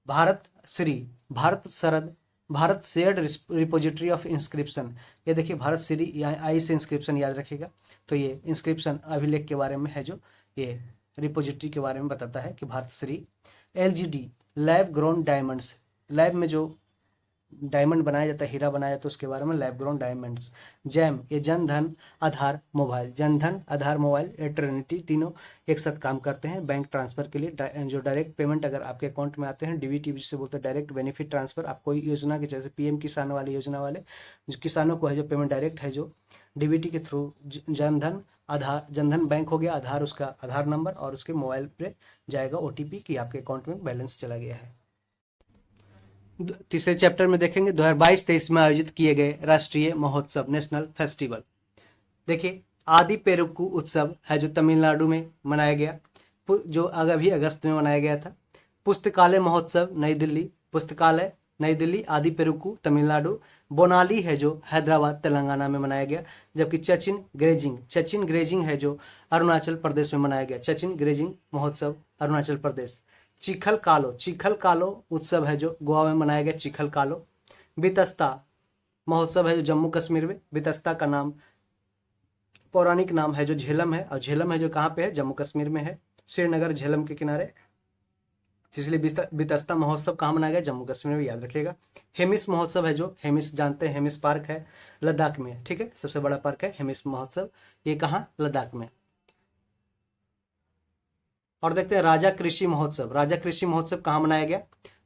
Bharat Shri, Bharat Sharad, Bharat shared repository of inscription, ये देखिए भारत श्री, यहाँ आई से इंस्क्रिप्शन याद रखिएगा। तो ये इंस्क्रिप्शन अभिलेख के बारे में है जो ये रिपोजिटरी के बारे में बताता है कि Bharat Shri. LGD lab grown diamonds, lab में जो डायमंड बनाया जाता है, हीरा बनाया जाता है, उसके बारे में लैब ग्रोन डायमंड्स। जैम, ये जन धन आधार मोबाइल, जन धन आधार मोबाइल, ये ट्रिनिटी तीनों एक साथ काम करते हैं बैंक ट्रांसफर के लिए। जो डायरेक्ट पेमेंट अगर आपके अकाउंट में आते हैं, DBT जिसे बोलते हैं डायरेक्ट बेनिफिट ट्रांसफर। आप कोई योजना के जैसे PM किसान वाली योजना वाले जो किसानों को है जो पेमेंट डायरेक्ट है जो DBT के थ्रू जन धन आधार, जनधन बैंक हो गया, आधार उसका आधार नंबर और उसके मोबाइल पे जाएगा OTP कि आपके अकाउंट में बैलेंस चला गया है। तीसरे चैप्टर में देखेंगे 2022-23 में आयोजित किए गए राष्ट्रीय महोत्सव नेशनल फेस्टिवल। देखिए आदि पेरुक्कू उत्सव है जो तमिलनाडु में मनाया गया, जो अभी अगस्त में मनाया गया था। पुस्तकालय महोत्सव नई दिल्ली, पुस्तकालय नई दिल्ली, आदि पेरुक्कू तमिलनाडु। बोनाली है जो हैदराबाद तेलंगाना में मनाया गया। जबकि चचिन ग्रेजिंग, चचिन ग्रेजिंग है जो अरुणाचल प्रदेश में मनाया गया। चचिन ग्रेजिंग महोत्सव अरुणाचल प्रदेश। चिखल कालो, चिखल कालो उत्सव है जो गोवा में मनाया गया, चिखल कालो। बितस्ता महोत्सव है जो जम्मू कश्मीर में। बितस्ता का नाम पौराणिक नाम है जो झेलम है, और झेलम है जो कहाँ पे है? जम्मू कश्मीर में है, श्रीनगर झेलम के किनारे। इसलिए बितस्ता महोत्सव कहाँ मनाया गया? जम्मू कश्मीर में, याद रखिएगा। हेमिस महोत्सव है जो, हेमिस जानते हैं, हेमिस पार्क है लद्दाख में, ठीक है, सबसे बड़ा पार्क है हेमिस महोत्सव, ये कहाँ? लद्दाख में। और देखते हैं राजा कृषि महोत्सव, राजा कृषि महोत्सव कहाँ मनाया गया?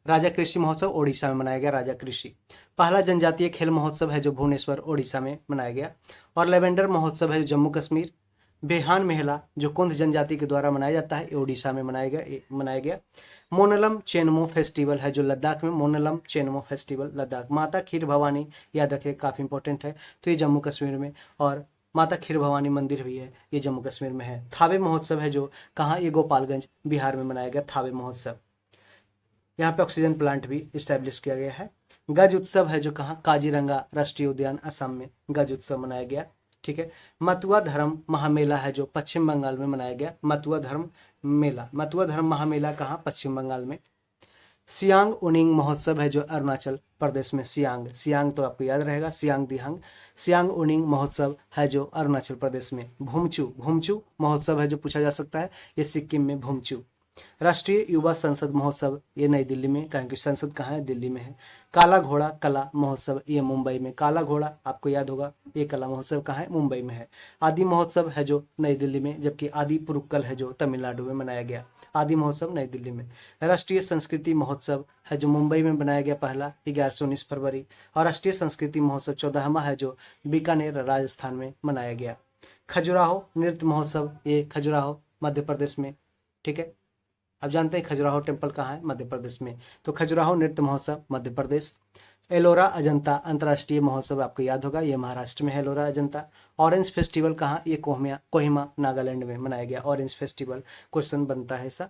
राजा कृषि महोत्सव ओडिशा में मनाया गया, राजा कृषि। पहला जनजातीय खेल महोत्सव है जो भुवनेश्वर ओडिशा में मनाया गया। और लेवेंडर महोत्सव है जो जम्मू कश्मीर। बेहान मेला जो कुंद जनजाति के द्वारा मनाया जाता है, ओडिशा में मनाया गया। मोनलम चेनमो फेस्टिवल है जो लद्दाख में, मोनलम चेनमो फेस्टिवल लद्दाख। माता खीर भवानी याद रखिए, काफ़ी इंपॉर्टेंट है, तो ये जम्मू कश्मीर में। और माता खीर भवानी मंदिर भी है, ये जम्मू कश्मीर में है। थावे महोत्सव है जो कहाँ? ये गोपालगंज बिहार में मनाया गया थावे महोत्सव। यहाँ पे ऑक्सीजन प्लांट भी इस्टेब्लिश किया गया है। गज उत्सव है जो कहाँ? काजीरंगा राष्ट्रीय उद्यान असम में गज उत्सव मनाया गया। ठीक है। मतुआ धर्म महामेला है जो पश्चिम बंगाल में मनाया गया, मतुआ धर्म मेला, मतुआ धर्म महामेला कहाँ, पश्चिम बंगाल में। सियांग उनिंग महोत्सव है जो अरुणाचल प्रदेश में, सियांग, सियांग तो आपको याद रहेगा, सियांग दिहांग, सियांग उनिंग महोत्सव है जो अरुणाचल प्रदेश में। भूमचू, भूमचू महोत्सव है जो पूछा जा सकता है, ये सिक्किम में भूमचू। राष्ट्रीय युवा संसद महोत्सव ये नई दिल्ली में, क्योंकि संसद कहाँ है, दिल्ली में है। काला घोड़ा कला महोत्सव ये मुंबई में, काला घोड़ा आपको याद होगा, ये कला महोत्सव कहाँ है, मुंबई में है। आदि महोत्सव है जो नई दिल्ली में, जबकि आदि पुरुक्कल है जो तमिलनाडु में मनाया गया। आदि महोत्सव नई दिल्ली में। राष्ट्रीय संस्कृति महोत्सव है जो मुंबई में बनाया गया पहला, 11 से 19 फरवरी। और राष्ट्रीय संस्कृति महोत्सव 14वां है जो बीकानेर राजस्थान में मनाया गया। खजुराहो नृत्य महोत्सव ये खजुराहो मध्य प्रदेश में, ठीक है। अब जानते हैं खजुराहो टेम्पल कहाँ है, मध्य प्रदेश में। तो खजुराहो नृत्य महोत्सव मध्य प्रदेश। एलोरा अजंता अंतर्राष्ट्रीय महोत्सव आपको याद होगा, ये महाराष्ट्र में है एलोरा अजंता। ऑरेंज फेस्टिवल कहाँ, ये कोहिमा नागालैंड में मनाया गया ऑरेंज फेस्टिवल, क्वेश्चन बनता है ऐसा।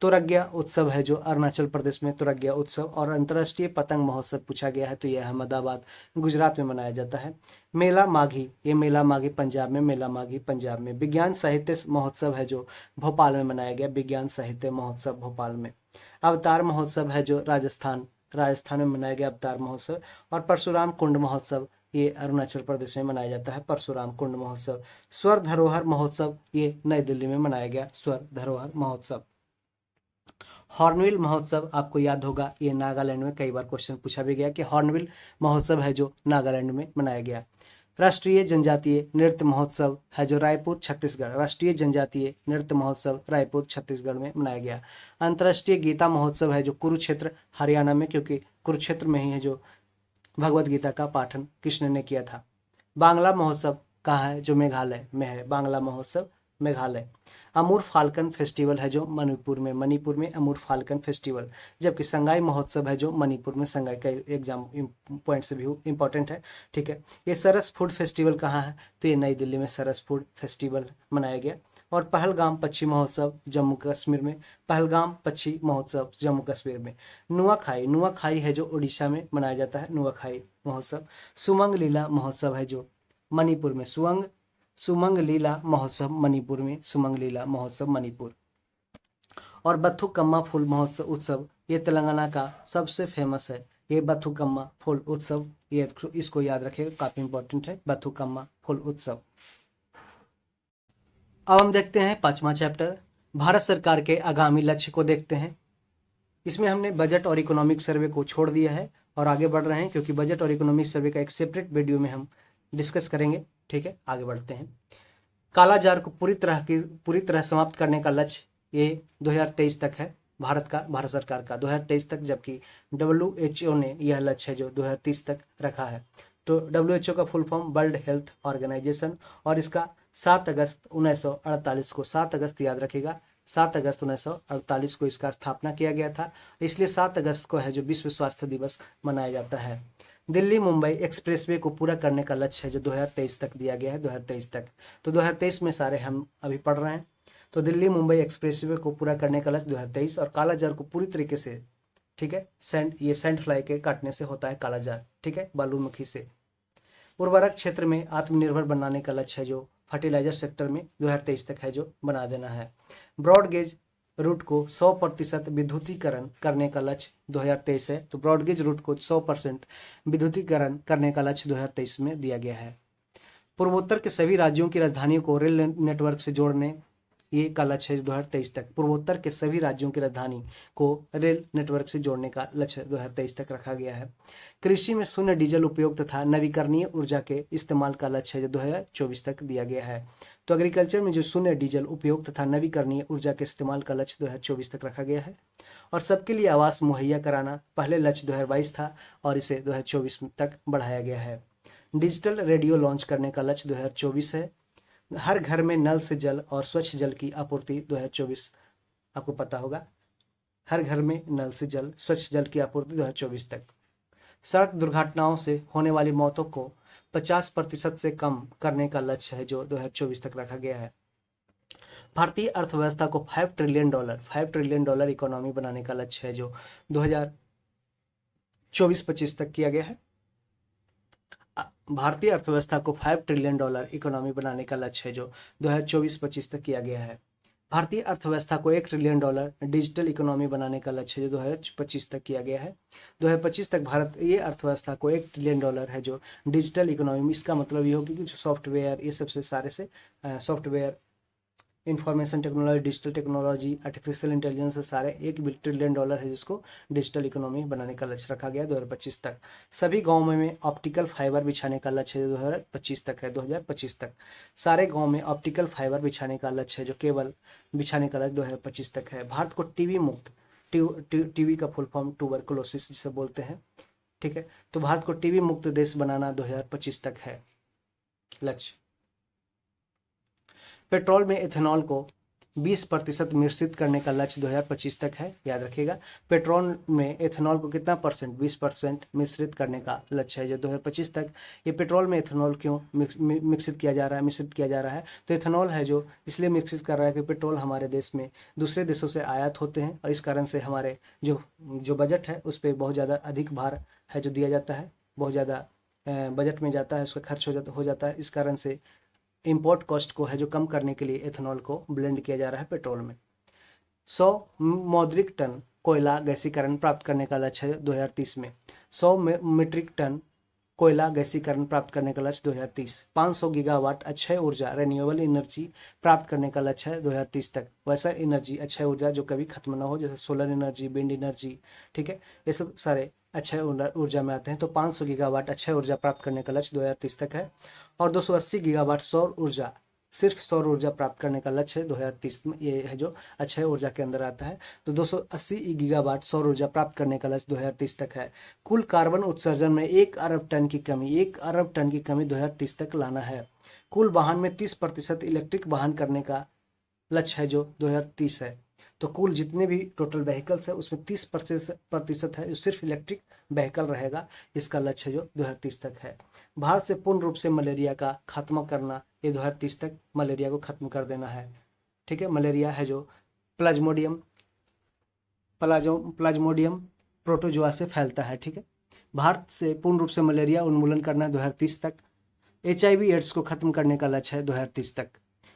तुरग्या उत्सव है जो अरुणाचल प्रदेश में, तुरग्या उत्सव। और अंतर्राष्ट्रीय पतंग महोत्सव पूछा गया है तो यह अहमदाबाद गुजरात में मनाया जाता है। मेला माघी, ये मेला माघी पंजाब में, मेला माघी पंजाब में। विज्ञान साहित्य महोत्सव है जो भोपाल में मनाया गया, विज्ञान साहित्य महोत्सव भोपाल में। अवतार महोत्सव है जो राजस्थान में मनाया गया अवतार महोत्सव। और परशुराम कुंड महोत्सव ये अरुणाचल प्रदेश में मनाया जाता है, परशुराम कुंड महोत्सव। स्वर धरोहर महोत्सव ये नई दिल्ली में मनाया गया, स्वर धरोहर महोत्सव। हॉर्नबिल महोत्सव आपको याद होगा, ये नागालैंड में, कई बार क्वेश्चन पूछा भी गया कि हॉर्नबिल महोत्सव है जो नागालैंड में मनाया गया। राष्ट्रीय जनजातीय नृत्य महोत्सव है जो रायपुर छत्तीसगढ़, राष्ट्रीय जनजातीय नृत्य महोत्सव रायपुर छत्तीसगढ़ में मनाया गया। अंतर्राष्ट्रीय गीता महोत्सव है जो कुरुक्षेत्र हरियाणा में, क्योंकि कुरुक्षेत्र में ही है जो भगवत गीता का पाठन कृष्ण ने किया था। बांग्ला महोत्सव कहाँ है, जो मेघालय में है, बांग्ला महोत्सव मेघालय। अमूर फाल्कन फेस्टिवल है जो मणिपुर में अमूर फाल्कन फेस्टिवल। जबकि संगाई महोत्सव है जो मणिपुर में, संगाई का एग्जाम पॉइंट से भी इंपॉर्टेंट है, ठीक है। ये सरस फूड फेस्टिवल कहाँ है, तो ये नई दिल्ली में सरस फूड फेस्टिवल मनाया गया। और पहलगाम पक्षी महोत्सव जम्मू कश्मीर में, पहलगाम पक्षी महोत्सव जम्मू कश्मीर में। नुआखाई है जो उड़ीसा में मनाया जाता है, नुआखाई महोत्सव। सुमंग लीला महोत्सव है जो मणिपुर में, सुमंग लीला महोत्सव मणिपुर में, सुमंग लीला महोत्सव मणिपुर। और बथुकम्मा फूल महोत्सव उत्सव ये तेलंगाना का सबसे फेमस है, ये बथुकम्मा फूल उत्सव, ये इसको याद रखिएगा, काफी इंपॉर्टेंट है बथुकम्मा फूल उत्सव। अब हम देखते हैं 5वां चैप्टर, भारत सरकार के आगामी लक्ष्य को देखते हैं। इसमें हमने बजट और इकोनॉमिक सर्वे को छोड़ दिया है और आगे बढ़ रहे हैं, क्योंकि बजट और इकोनॉमिक सर्वे का एक सेपरेट वीडियो में हम डिस्कस करेंगे, ठीक है। आगे बढ़ते हैं। कालाजार को पूरी तरह समाप्त करने का लक्ष्य ये 2023 तक है, भारत सरकार का 2023 तक, जबकि WHO ने यह लक्ष्य है जो 2030 तक रखा है। तो WHO का full form world health organisation, और इसका 7 अगस्त 1948 को, 7 अगस्त याद रखिएगा, 7 अगस्त 1948 को इसका स्थापना किया गया था, इसलिए 7 अगस्त को है जो विश्व स्वास्थ्य दिवस मनाया जाता है। दिल्ली मुंबई एक्सप्रेसवे को पूरा करने का लक्ष्य है जो 2023 तक दिया गया है, 2023 तक। तो 2023 में सारे हम अभी पढ़ रहे हैं। तो दिल्ली मुंबई एक्सप्रेसवे को पूरा करने का लक्ष्य 2023, और कालाजार को पूरी तरीके से, ठीक है, सैंड फ्लाई के काटने से होता है कालाजार, ठीक है, बालूमुखी से। उर्वरक क्षेत्र में आत्मनिर्भर बनाने का लक्ष्य है जो फर्टिलाइजर सेक्टर में 2023 तक है जो बना देना है। ब्रॉडगेज रूट को 100% विद्युतीकरण करने का लक्ष्य 2023 है। तो ब्रॉडगेज रूट को 100% विद्युतीकरण करने का लक्ष्य 2023 में दिया गया है। पूर्वोत्तर के सभी राज्यों की राजधानियों को रेल नेटवर्क से जोड़ने ये का लक्ष्य है 2023 तक। पूर्वोत्तर के सभी राज्यों की राजधानी को रेल नेटवर्क से जोड़ने का लक्ष्य 2023 तक रखा गया है। कृषि में शून्य डीजल उपयोग तथा नवीकरणीय ऊर्जा के इस्तेमाल का लक्ष्य है जो 2024 तक दिया गया है। तो एग्रीकल्चर में जो शून्य डीजल उपयोग तथा नवीकरणीय ऊर्जा के इस्तेमाल का लक्ष्य 2024 तक रखा गया है। और सबके लिए आवास मुहैया कराना पहले लक्ष्य 2022 था और इसे 2024 तक बढ़ाया गया है। डिजिटल रेडियो लॉन्च करने का लक्ष्य 2024 है। हर घर में नल से जल और स्वच्छ जल की आपूर्ति 2024, आपको पता होगा, हर घर में नल से जल, स्वच्छ जल की आपूर्ति 2024 तक। सड़क दुर्घटनाओं से होने वाली मौतों को 50% से कम करने का लक्ष्य है जो 2024 तक रखा गया है। भारतीय अर्थव्यवस्था को $5 ट्रिलियन इकोनॉमी बनाने का लक्ष्य है जो 2024-25 तक किया गया है। भारतीय अर्थव्यवस्था को $5 ट्रिलियन इकोनॉमी बनाने का लक्ष्य है जो 2024-25 तक किया गया है। भारतीय अर्थव्यवस्था को $1 ट्रिलियन डिजिटल इकोनॉमी बनाने का लक्ष्य है जो 2025 तक किया गया है। 2025 तक भारत ये अर्थव्यवस्था को $1 ट्रिलियन है जो डिजिटल इकोनॉमी, इसका मतलब ये होगी कि जो सॉफ्टवेयर, ये सबसे सारे से software, information technology, digital technology, artificial intelligence से सारे $1 ट्रिलियन है जिसको डिजिटल इकोनॉमी बनाने का लक्ष्य रखा गया है 2025 तक। सभी गाँव में ऑप्टिकल फाइबर बिछाने का लक्ष्य है 2025 तक है। 2025 तक सारे गाँव में ऑप्टिकल फाइबर बिछाने का लक्ष्य है जो केबल बिछाने का लक्ष्य 2025 तक है। भारत को टीबी मुक्त, टीबी का फुल फॉर्म ट्यूबरकुलोसिस जिसे बोलते हैं, ठीक है, तो भारत को टीबी मुक्त देश बनाना 2025 तक है लक्ष्य। पेट्रोल में एथेनॉल को 20% मिश्रित करने का लक्ष्य 2025 तक है, याद रखिएगा। पेट्रोल में एथेनॉल को कितना परसेंट, 20% मिश्रित करने का लक्ष्य है जो 2025 तक। ये पेट्रोल में एथेनॉल क्यों मिश्रित किया जा रहा है, तो एथेनॉल है जो इसलिए मिश्रित कर रहा है कि पेट्रोल हमारे देश में दूसरे देशों से आयात होते हैं और इस कारण से हमारे जो बजट है उस पर बहुत ज़्यादा अधिक भार है जो दिया जाता है, बहुत ज़्यादा बजट में जाता है, उसका खर्च हो जाता है। इस कारण से इंपोर्ट कॉस्ट को है जो कम करने के लिए एथेनॉल को ब्लेंड किया जा रहा है पेट्रोल में। 100 मौद्रिक टन कोयला गैसीकरण प्राप्त करने का लक्ष्य है 2030 में। 100 मीट्रिक टन कोयला गैसीकरण प्राप्त करने का लक्ष्य 2030। 500 गीगावाट अक्षय ऊर्जा रेन्यूएबल एनर्जी प्राप्त करने का लक्ष्य है 2030 तक। वैसा एनर्जी, अक्षय ऊर्जा जो कभी खत्म ना हो, जैसे सोलर एनर्जी, विंड एनर्जी, ठीक है, ये सब सारे अक्षय ऊर्जा में आते हैं। तो 500 गीगावाट अक्षय ऊर्जा प्राप्त करने का लक्ष्य 2030 तक है। और 280 गीगावाट सौर ऊर्जा, सिर्फ सौर ऊर्जा प्राप्त करने का लक्ष्य है 2030 में, ये है जो अक्षय ऊर्जा के अंदर आता है। तो 280 गीगावाट सौर ऊर्जा प्राप्त करने का लक्ष्य 2030 तक है। कुल कार्बन उत्सर्जन में 1 अरब टन की कमी 2030 तक लाना है। कुल वाहन में 30% इलेक्ट्रिक वाहन करने का लक्ष्य है जो 2030 है। तो कुल जितने भी टोटल व्हीकल्स है उसमें 30% है जो सिर्फ इलेक्ट्रिक व्हीकल रहेगा, इसका लक्ष्य है जो 2030 तक है। भारत से पूर्ण रूप से मलेरिया का खात्मा करना, ये 2030 तक मलेरिया को खत्म कर देना है, ठीक है। मलेरिया है जो प्लाज्मोडियम प्रोटोजोआ से फैलता है, ठीक है। भारत से पूर्ण रूप से मलेरिया उन्मूलन करना है 2030 तक। HIV एड्स को खत्म करने का लक्ष्य है 2030 तक।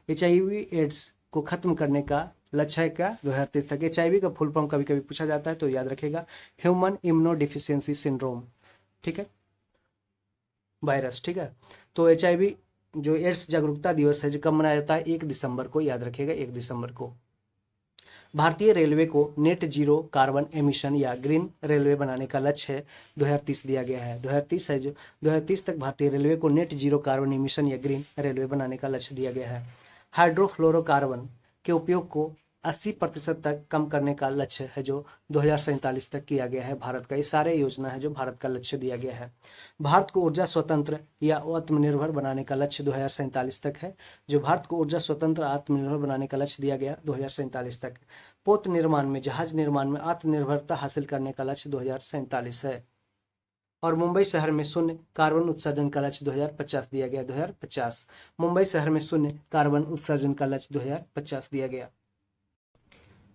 HIV एड्स को खत्म करने का लक्ष्य है क्या, 2030 तक। HIV का फुल फॉर्म कभी कभी पूछा जाता है तो याद रखेगा, ह्यूमन इम्यूनो डिफिशियंसी सिंड्रोम, ठीक है, वायरस, ठीक है। तो HIV जो एड्स जागरूकता दिवस है जो कब मनाया जाता है, 1 दिसंबर को, याद रखिएगा 1 दिसंबर को। भारतीय रेलवे को नेट जीरो कार्बन एमिशन या ग्रीन रेलवे बनाने का लक्ष्य है 2030 दिया गया है। 2030 है जो 2030 तक भारतीय रेलवे को नेट जीरो कार्बन एमिशन या ग्रीन रेलवे बनाने का लक्ष्य दिया गया है। हाइड्रोफ्लोरोकार्बन के उपयोग को 80% तक कम करने का लक्ष्य है जो 2047 तक किया गया है भारत का। ये सारे योजना है जो भारत का लक्ष्य दिया गया है। भारत को ऊर्जा स्वतंत्र या आत्मनिर्भर बनाने का लक्ष्य 2047 तक है, जो भारत को ऊर्जा स्वतंत्र आत्मनिर्भर बनाने का लक्ष्य दिया गया 2047 तक। पोत निर्माण में, जहाज निर्माण में आत्मनिर्भरता हासिल करने का लक्ष्य 2047 है। और मुंबई शहर में शून्य कार्बन उत्सर्जन का लक्ष्य 2050 दिया गया। 2050 मुंबई शहर में शून्य कार्बन उत्सर्जन का लक्ष्य 2050 दिया गया।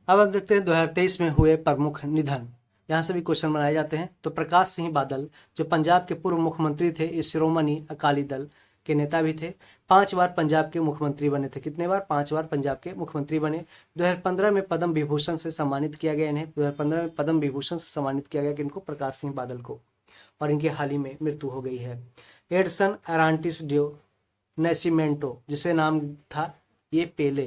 अब हम देखते हैं 2023 में हुए प्रमुख निधन, यहाँ से भी क्वेश्चन बनाए जाते हैं। तो प्रकाश सिंह बादल जो पंजाब के पूर्व मुख्यमंत्री थे, इस शिरोमणि अकाली दल के नेता भी थे, 5 बार पंजाब के मुख्यमंत्री बने थे। कितने बार, 5 बार पंजाब के मुख्यमंत्री बने। 2015 में पद्म विभूषण से सम्मानित किया गया इन्हें। 2015 में पद्म विभूषण से सम्मानित किया गया किनको, प्रकाश सिंह बादल को, और इनके हाल ही में मृत्यु हो गई है। एडसन अरांटिस ड्यो नेसिमेंटो जिसे नाम था ये पेले,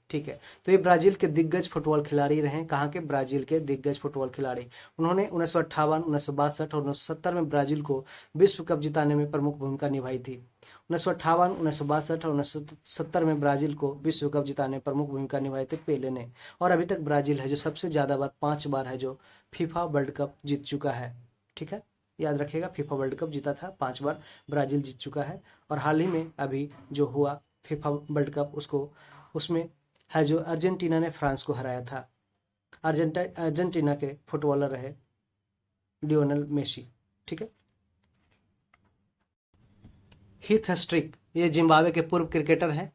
ठीक है। तो ये ब्राजील के दिग्गज फुटबॉल खिलाड़ी रहे। कहाँ के, ब्राजील के दिग्गज फुटबॉल खिलाड़ी। उन्होंने 1958, 1962 और 1970 में ब्राजील को विश्व कप जिताने में प्रमुख भूमिका निभाई थी। 1958, 1962 और 1970 में ब्राजील को विश्व कप जिताने में प्रमुख भूमिका निभाई थी पेले ने। और अभी तक ब्राजील है जो सबसे ज़्यादा बार, 5 बार है जो फीफा वर्ल्ड कप जीत चुका है, ठीक है, याद रखिएगा। फीफा वर्ल्ड कप जीता था, 5 बार ब्राजील जीत चुका है। और हाल ही में अभी जो हुआ फीफा वर्ल्ड कप, उसमें है जो अर्जेंटीना ने फ्रांस को हराया था। अर्जेंटीना के फुटबॉलर रहे लियोनेल मेसी, ठीक है। हीथ स्ट्रिक ये जिम्बाब्वे के पूर्व क्रिकेटर हैं,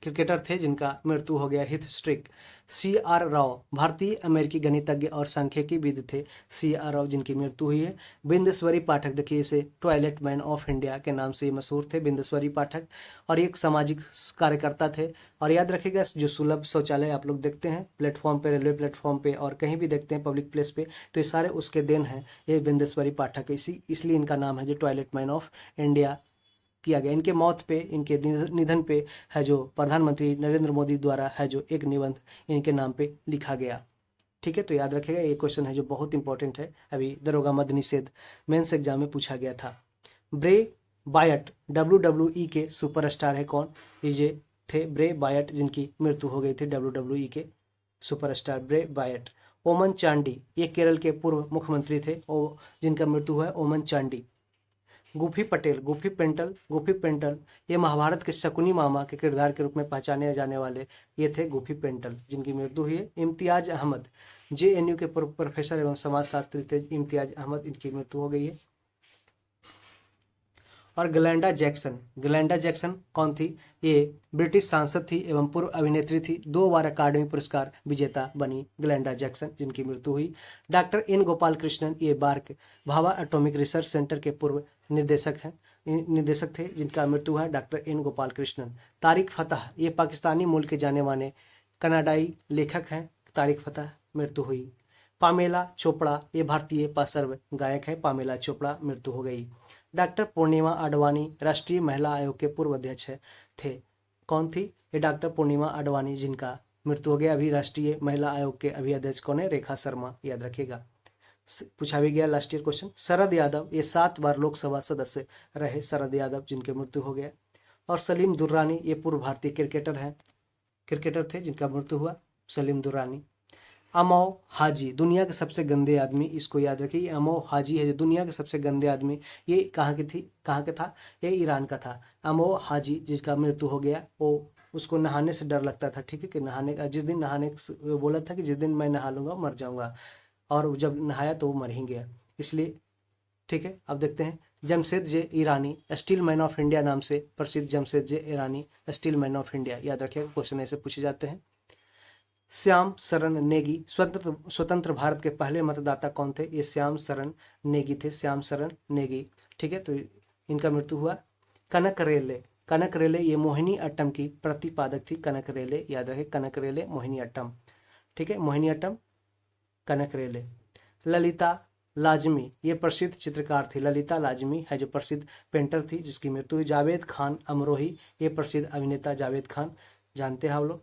क्रिकेटर थे जिनका मृत्यु हो गया, हिथ स्ट्रिक। C.R. राव भारतीय अमेरिकी गणितज्ञ और सांख्यिकीविद थे, C.R. राव जिनकी मृत्यु हुई है। बिंदेश्वरी पाठक, देखिए इसे टॉयलेट मैन ऑफ इंडिया के नाम से मशहूर थे, बिंदेश्वरी पाठक, और एक सामाजिक कार्यकर्ता थे। और याद रखिएगा, जो सुलभ शौचालय आप लोग देखते हैं प्लेटफॉर्म पे, रेलवे प्लेटफॉर्म पे और कहीं भी देखते हैं पब्लिक प्लेस पे, तो ये सारे उसके देन हैं, ये बिंदेश्वरी पाठक, इसलिए इनका नाम है जो टॉयलेट मैन ऑफ इंडिया किया गया। इनके मौत पे, इनके निधन पे है जो प्रधानमंत्री नरेंद्र मोदी द्वारा है जो एक निबंध इनके नाम पे लिखा गया। ठीक है, तो याद रखिएगा, ये क्वेश्चन है जो बहुत इंपॉर्टेंट है, अभी दरोगा मद निषेध मेंस एग्जाम में पूछा गया था। ब्रे बायट WWE के सुपरस्टार है कौन? ये थे ब्रे बायट, जिनकी मृत्यु हो गई थी, WWE के सुपरस्टार ब्रे बायट। ओमन चांडी, ये केरल के पूर्व मुख्यमंत्री थे, जिनका मृत्यु हुआ है ओमन चांडी। गुफी पटेल, गुफी पेंटल, ये महाभारत के शकुनी मामा के किरदार के रूप में पहचाने जाने वाले ये थे गुफी पेंटल, जिनकी मृत्यु हुई है। इम्तियाज अहमद, JNU के पूर्व प्रोफेसर एवं समाजशास्त्री थे इम्तियाज अहमद, इनकी मृत्यु हो गई है। और ग्लैंडा जैक्सन कौन थी? ये ब्रिटिश सांसद थी एवं पूर्व अभिनेत्री थी, 2 बार अकादमी पुरस्कार विजेता बनी ग्लैंडा जैक्सन, जिनकी मृत्यु हुई। डॉक्टर N गोपाल कृष्णन, ये BARC Bhabha atomic research centre के पूर्व निदेशक थे, जिनका मृत्यु है डॉक्टर N गोपाल कृष्णन। तारिक फतह, ये पाकिस्तानी मूल के जाने माने कनाडाई लेखक हैं, तारिक फतह मृत्यु हुई। पामेला चोपड़ा, ये भारतीय पार्श्व गायक है, पामेला चोपड़ा मृत्यु हो गई। डॉक्टर पूर्णिमा आडवाणी, राष्ट्रीय महिला आयोग के पूर्व अध्यक्ष थे, कौन थी? ये डॉक्टर पूर्णिमा आडवाणी, जिनका मृत्यु हो गया। अभी राष्ट्रीय महिला आयोग के अभी अध्यक्ष कौन है? रेखा शर्मा, याद रखिएगा, पूछा भी गया last year question. Sharad Yadav, ये 7 बार लोकसभा सदस्य रहे, शरद यादव, जिनके मृत्यु हो गया। और सलीम दुर्रानी, ये पूर्व भारतीय क्रिकेटर थे, जिनका मृत्यु हुआ, सलीम दुर्रानी। अमो हाजी, दुनिया के सबसे गंदे आदमी, इसको याद रखिए, अमो हाजी है जो दुनिया के सबसे गंदे आदमी, ये कहाँ के था? ये ईरान का था। अमो हाजी, जिसका मृत्यु हो गया, वो उसको नहाने से डर लगता था, ठीक है, कि नहाने का जिस दिन बोला था कि जिस दिन मैं नहा लूंगा मर जाऊंगा, और जब नहाया तो वो मर ही गया, इसलिए। ठीक है, अब देखते हैं जमशेद जे ईरानी, स्टील मैन ऑफ इंडिया नाम से प्रसिद्ध जमशेद जे ईरानी, स्टील मैन ऑफ इंडिया, याद रखिएगा, क्वेश्चन ऐसे पूछे जाते हैं। श्याम शरण नेगी, स्वतंत्र भारत के पहले मतदाता कौन थे? ये श्याम शरण नेगी थे, श्याम शरण नेगी, ठीक है, तो इनका मृत्यु हुआ। कनक रेले, ये मोहिनी अट्टम की प्रतिपादक थी, कनक रेले, याद रहे, कनक रेले मोहिनी अट्टम, ठीक है, मोहिनी अट्टम, कनक रेले। ललिता लाजमी, ये प्रसिद्ध चित्रकार थी, ललिता लाजमी है जो प्रसिद्ध पेंटर थी, जिसकी मृत्यु हुई। जावेद खान अमरोही, ये प्रसिद्ध अभिनेता जावेद खान, जानते हैं आप लोग,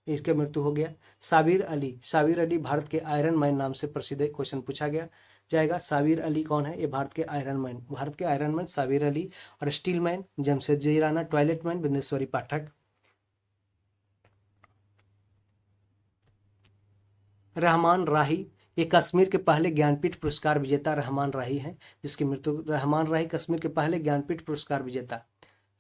इसके मृत्यु हो गया। साबिर अली भारत के आयरन मैन नाम से प्रसिद्ध है, क्वेश्चन पूछा गया जाएगा। साबिर अली कौन है? ये भारत के आयरन मैन साबिर अली। और steel man Jamshed ji Rana, toilet man Bindeshwari पाठक। रहमान राही, ये कश्मीर के पहले ज्ञानपीठ पुरस्कार विजेता रहमान राही हैं, जिसकी मृत्यु, रहमान राही कश्मीर के पहले ज्ञानपीठ पुरस्कार विजेता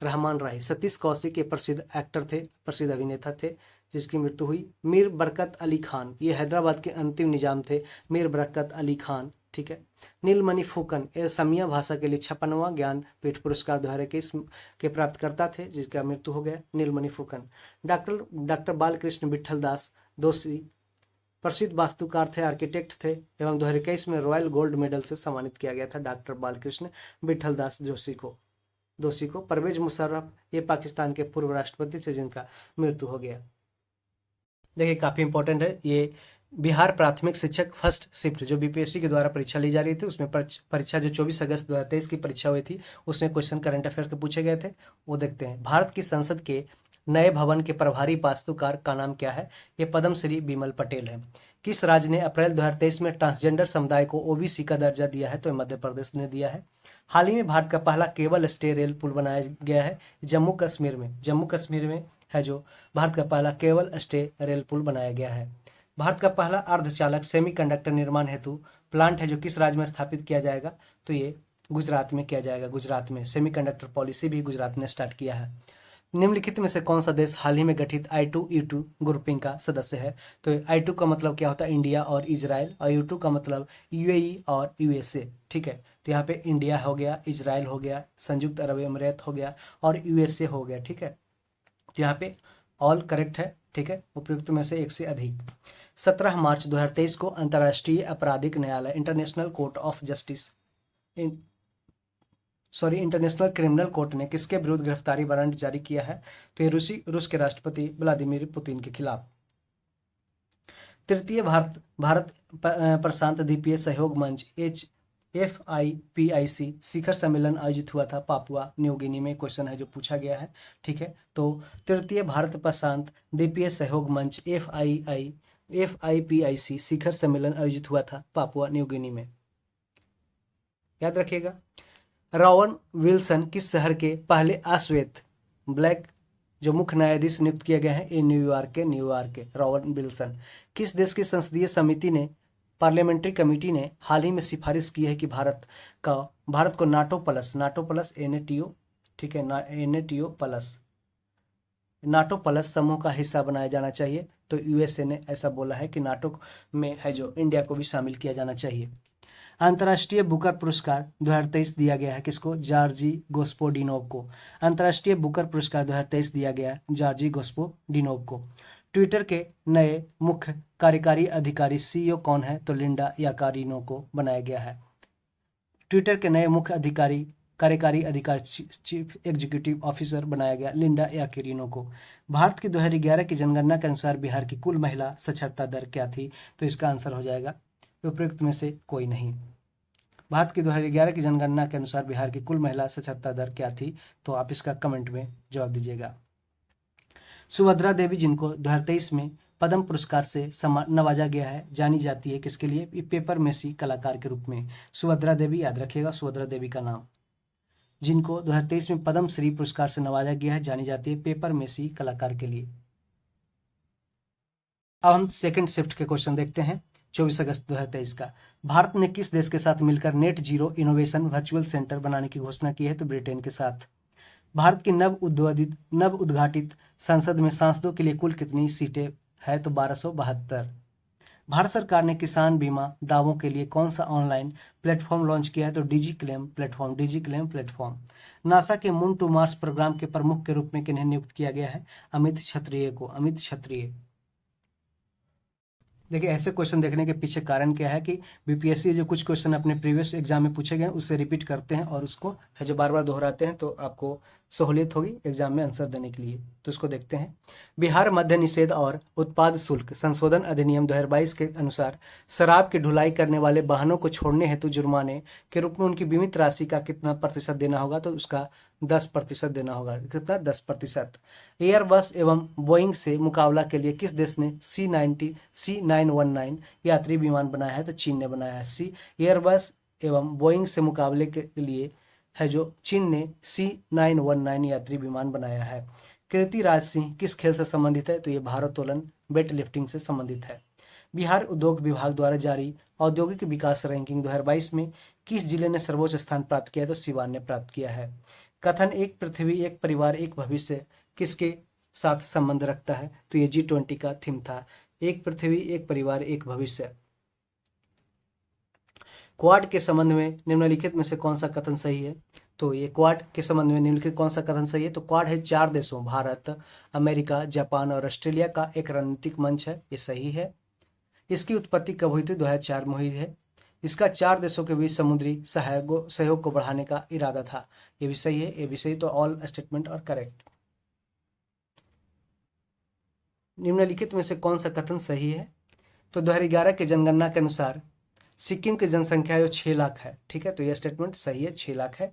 रहमान राही। सतीश कौशिक, ये प्रसिद्ध एक्टर थे, प्रसिद्ध अभिनेता थे, जिसकी मृत्यु हुई। मीर बरकत अली खान, ये हैदराबाद के अंतिम निजाम थे, मीर बरकत अली खान, ठीक है। नीलमणि फुकन, ये असमिया भाषा के लिए 56वां ज्ञानपीठ पुरस्कार 2021 के प्राप्तकर्ता थे, जिसका मृत्यु हो गया, नीलमणि फुकन। डॉक्टर बालकृष्ण विठल दास दोषी, प्रसिद्ध वास्तुकार थे, आर्किटेक्ट थे, एवं 2021 में रॉयल गोल्ड मेडल से सम्मानित किया गया था डॉक्टर बालकृष्ण विठल दास दोषी को। परवेज मुशर्रफ, ये पाकिस्तान के पूर्व राष्ट्रपति थे, जिनका मृत्यु हो गया। देखिए काफ़ी इंपॉर्टेंट है ये, बिहार प्राथमिक शिक्षक फर्स्ट शिफ्ट जो BPSC के द्वारा परीक्षा ली जा रही थी, उसमें परीक्षा जो 24 अगस्त 2023 की परीक्षा हुई थी, उसमें क्वेश्चन करंट अफेयर के पूछे गए थे, वो देखते हैं। भारत की संसद के नए भवन के प्रभारी वास्तुकार का नाम क्या है? ये पद्मश्री बिमल पटेल है। किस राज्य ने अप्रैल 2023 में ट्रांसजेंडर समुदाय को OBC का दर्जा दिया है? तो मध्य प्रदेश ने दिया है। हाल ही में भारत का पहला केबल स्टे रेल पुल बनाया गया है जम्मू कश्मीर में है जो भारत का पहला केबल स्टे रेल पुल बनाया गया है। भारत का पहला अर्धचालक सेमीकंडक्टर निर्माण हेतु प्लांट है जो किस राज्य में स्थापित किया जाएगा? तो ये गुजरात में किया जाएगा, गुजरात में। सेमीकंडक्टर पॉलिसी भी गुजरात ने स्टार्ट किया है। निम्नलिखित में से कौन सा देश हाल ही में गठित I2E2 ग्रुपिंग का सदस्य है? तो I2 का मतलब क्या होता है? इंडिया और इजराइल, और U2 का मतलब UAE और USA, ठीक है। तो यहाँ पे इंडिया हो गया, इजराइल हो गया, संयुक्त अरब अमीरात हो गया और USA हो गया, ठीक है। तो यहाँ पे ऑल करेक्ट है, ठीक है, उपयुक्त में से एक से अधिक। 17 मार्च 2023 को अंतर्राष्ट्रीय आपराधिक न्यायालय international court of justice international criminal court ने किसके विरुद्ध गिरफ्तारी वारंट जारी किया है? तो ये रूस के राष्ट्रपति व्लादिमीर पुतिन के खिलाफ। तृतीय भारत भारत प्रशांत द्वीपीय सहयोग मंच FIPIC शिखर सम्मेलन आयोजित हुआ था पापुआ न्यू गिनी में। क्वेश्चन है जो पूछा गया है, ठीक है। तो तृतीय भारत प्रशांत द्वीपीय सहयोग मंच FIPIC शिखर सम्मेलन आयोजित हुआ था पापुआ न्यू गिनी में, याद रखिएगा। रॉवन विल्सन किस शहर के पहले अश्वेत ब्लैक जो मुख्य न्यायाधीश नियुक्त किया गया है? ये न्यूयॉर्क के रॉवन विल्सन। किस देश की संसदीय समिति ने पार्लियामेंट्री कमेटी ने हाल ही में सिफारिश की है कि भारत को नाटो प्लस NATO, ठीक है, नाटो प्लस समूह का हिस्सा बनाया जाना चाहिए। तो USA ने ऐसा बोला है कि नाटो में है जो इंडिया को भी शामिल किया जाना चाहिए। अंतर्राष्ट्रीय बुकर पुरस्कार 2023 दिया गया है किसको? जॉर्जी गोस्पोडिनोव को। अंतर्राष्ट्रीय बुकर पुरस्कार 2023 दिया गया जॉर्जी गोस्पोडिनोव को। ट्विटर के नए मुख्य कार्यकारी अधिकारी CEO कौन है? तो लिंडा याकारिनो को बनाया गया है। ट्विटर के नए मुख्य कार्यकारी अधिकारी चीफ एग्जीक्यूटिव ऑफिसर बनाया गया लिंडा याकिरिनो को। भारत की 2011 की जनगणना के अनुसार बिहार की कुल महिला साक्षरता दर क्या थी? तो इसका आंसर हो जाएगा उपयुक्त में से कोई नहीं। भारत की 2011 की जनगणना के अनुसार बिहार की कुल महिला साक्षरता दर क्या थी? तो आप इसका कमेंट में जवाब दीजिएगा। सुभद्रा देवी जिनको 2023 में पद्म पुरस्कार से नवाजा गया है, जानी जाती है किसके लिए? पेपर मेसी कलाकार के रूप में। सुभद्रा देवी, याद रखिएगा सुभद्रा देवी का नाम, जिनको 2023 में पद्म श्री पुरस्कार से नवाजा गया है, जानी जाती है पेपर मेसी कलाकार के लिए। अब हम सेकंड शिफ्ट के क्वेश्चन देखते हैं 24 अगस्त 2023 का। भारत ने किस देश के साथ मिलकर net zero innovation virtual centre बनाने की घोषणा की है? तो ब्रिटेन के साथ। भारत की नव उद्घाटित संसद में सांसदों के लिए कुल कितनी सीटें है? तो 1272। भारत सरकार ने किसान बीमा दावों के लिए कौन सा ऑनलाइन प्लेटफॉर्म लॉन्च किया है? तो डिजी क्लेम प्लेटफॉर्म। नासा के मून टू मार्स प्रोग्राम के प्रमुख के रूप में किन्हें नियुक्त किया गया है? अमित क्षत्रिय। देखिए, ऐसे क्वेश्चन देखने के पीछे कारण क्या है कि BPSC जो कुछ क्वेश्चन अपने प्रीवियस एग्जाम में पूछे गए उससे रिपीट करते हैं और उसको है जो बार बार दोहराते हैं, तो आपको सहूलियत होगी एग्जाम में आंसर देने के लिए। तो इसको देखते हैं। बिहार मद्य निषेध और उत्पाद शुल्क संशोधन अधिनियम 2022 के अनुसार शराब की ढुलाई करने वाले वाहनों को छोड़ने हेतु जुर्माने के रूप में उनकी बीमित राशि का कितना प्रतिशत देना होगा? तो उसका 10% देना होगा। कितना? 10%। एयरबस एवं बोइंग से मुकाबला के लिए किस देश ने C919 यात्री विमान बनाया है? तो चीन ने बनाया है। एयरबस एवं बोइंग से मुकाबले के लिए है जो चीन ने C919 यात्री विमान बनाया है। कीर्ति राज सिंह किस खेल से संबंधित है? तो ये भारोत्तोलन वेट लिफ्टिंग से संबंधित है। बिहार उद्योग विभाग द्वारा जारी औद्योगिक विकास रैंकिंग 2022 में किस जिले ने सर्वोच्च स्थान प्राप्त किया? तो सिवान ने प्राप्त किया है। कथन एक पृथ्वी एक परिवार एक भविष्य किसके साथ संबंध रखता है? तो ये G20 का थीम था, एक पृथ्वी एक परिवार एक भविष्य। क्वाड के संबंध में निम्नलिखित में से कौन सा कथन सही है? तो ये क्वाड के संबंध में निम्नलिखित कौन सा कथन सही है? तो क्वाड है 4 देशों भारत, अमेरिका, जापान और ऑस्ट्रेलिया का एक रणनीतिक मंच है, ये सही है। इसकी उत्पत्ति कब हुई थी? 2004 में हुई है। इसका 4 देशों के बीच समुद्री सहयोग को बढ़ाने का इरादा था, ये भी सही है, ये भी सही। तो ऑल स्टेटमेंट और करेक्ट। निम्नलिखित में से कौन सा कथन सही है? तो 2011 के जनगणना के अनुसार सिक्किम की जनसंख्या जो 6 लाख है, ठीक है, तो यह स्टेटमेंट सही है, 6 लाख है।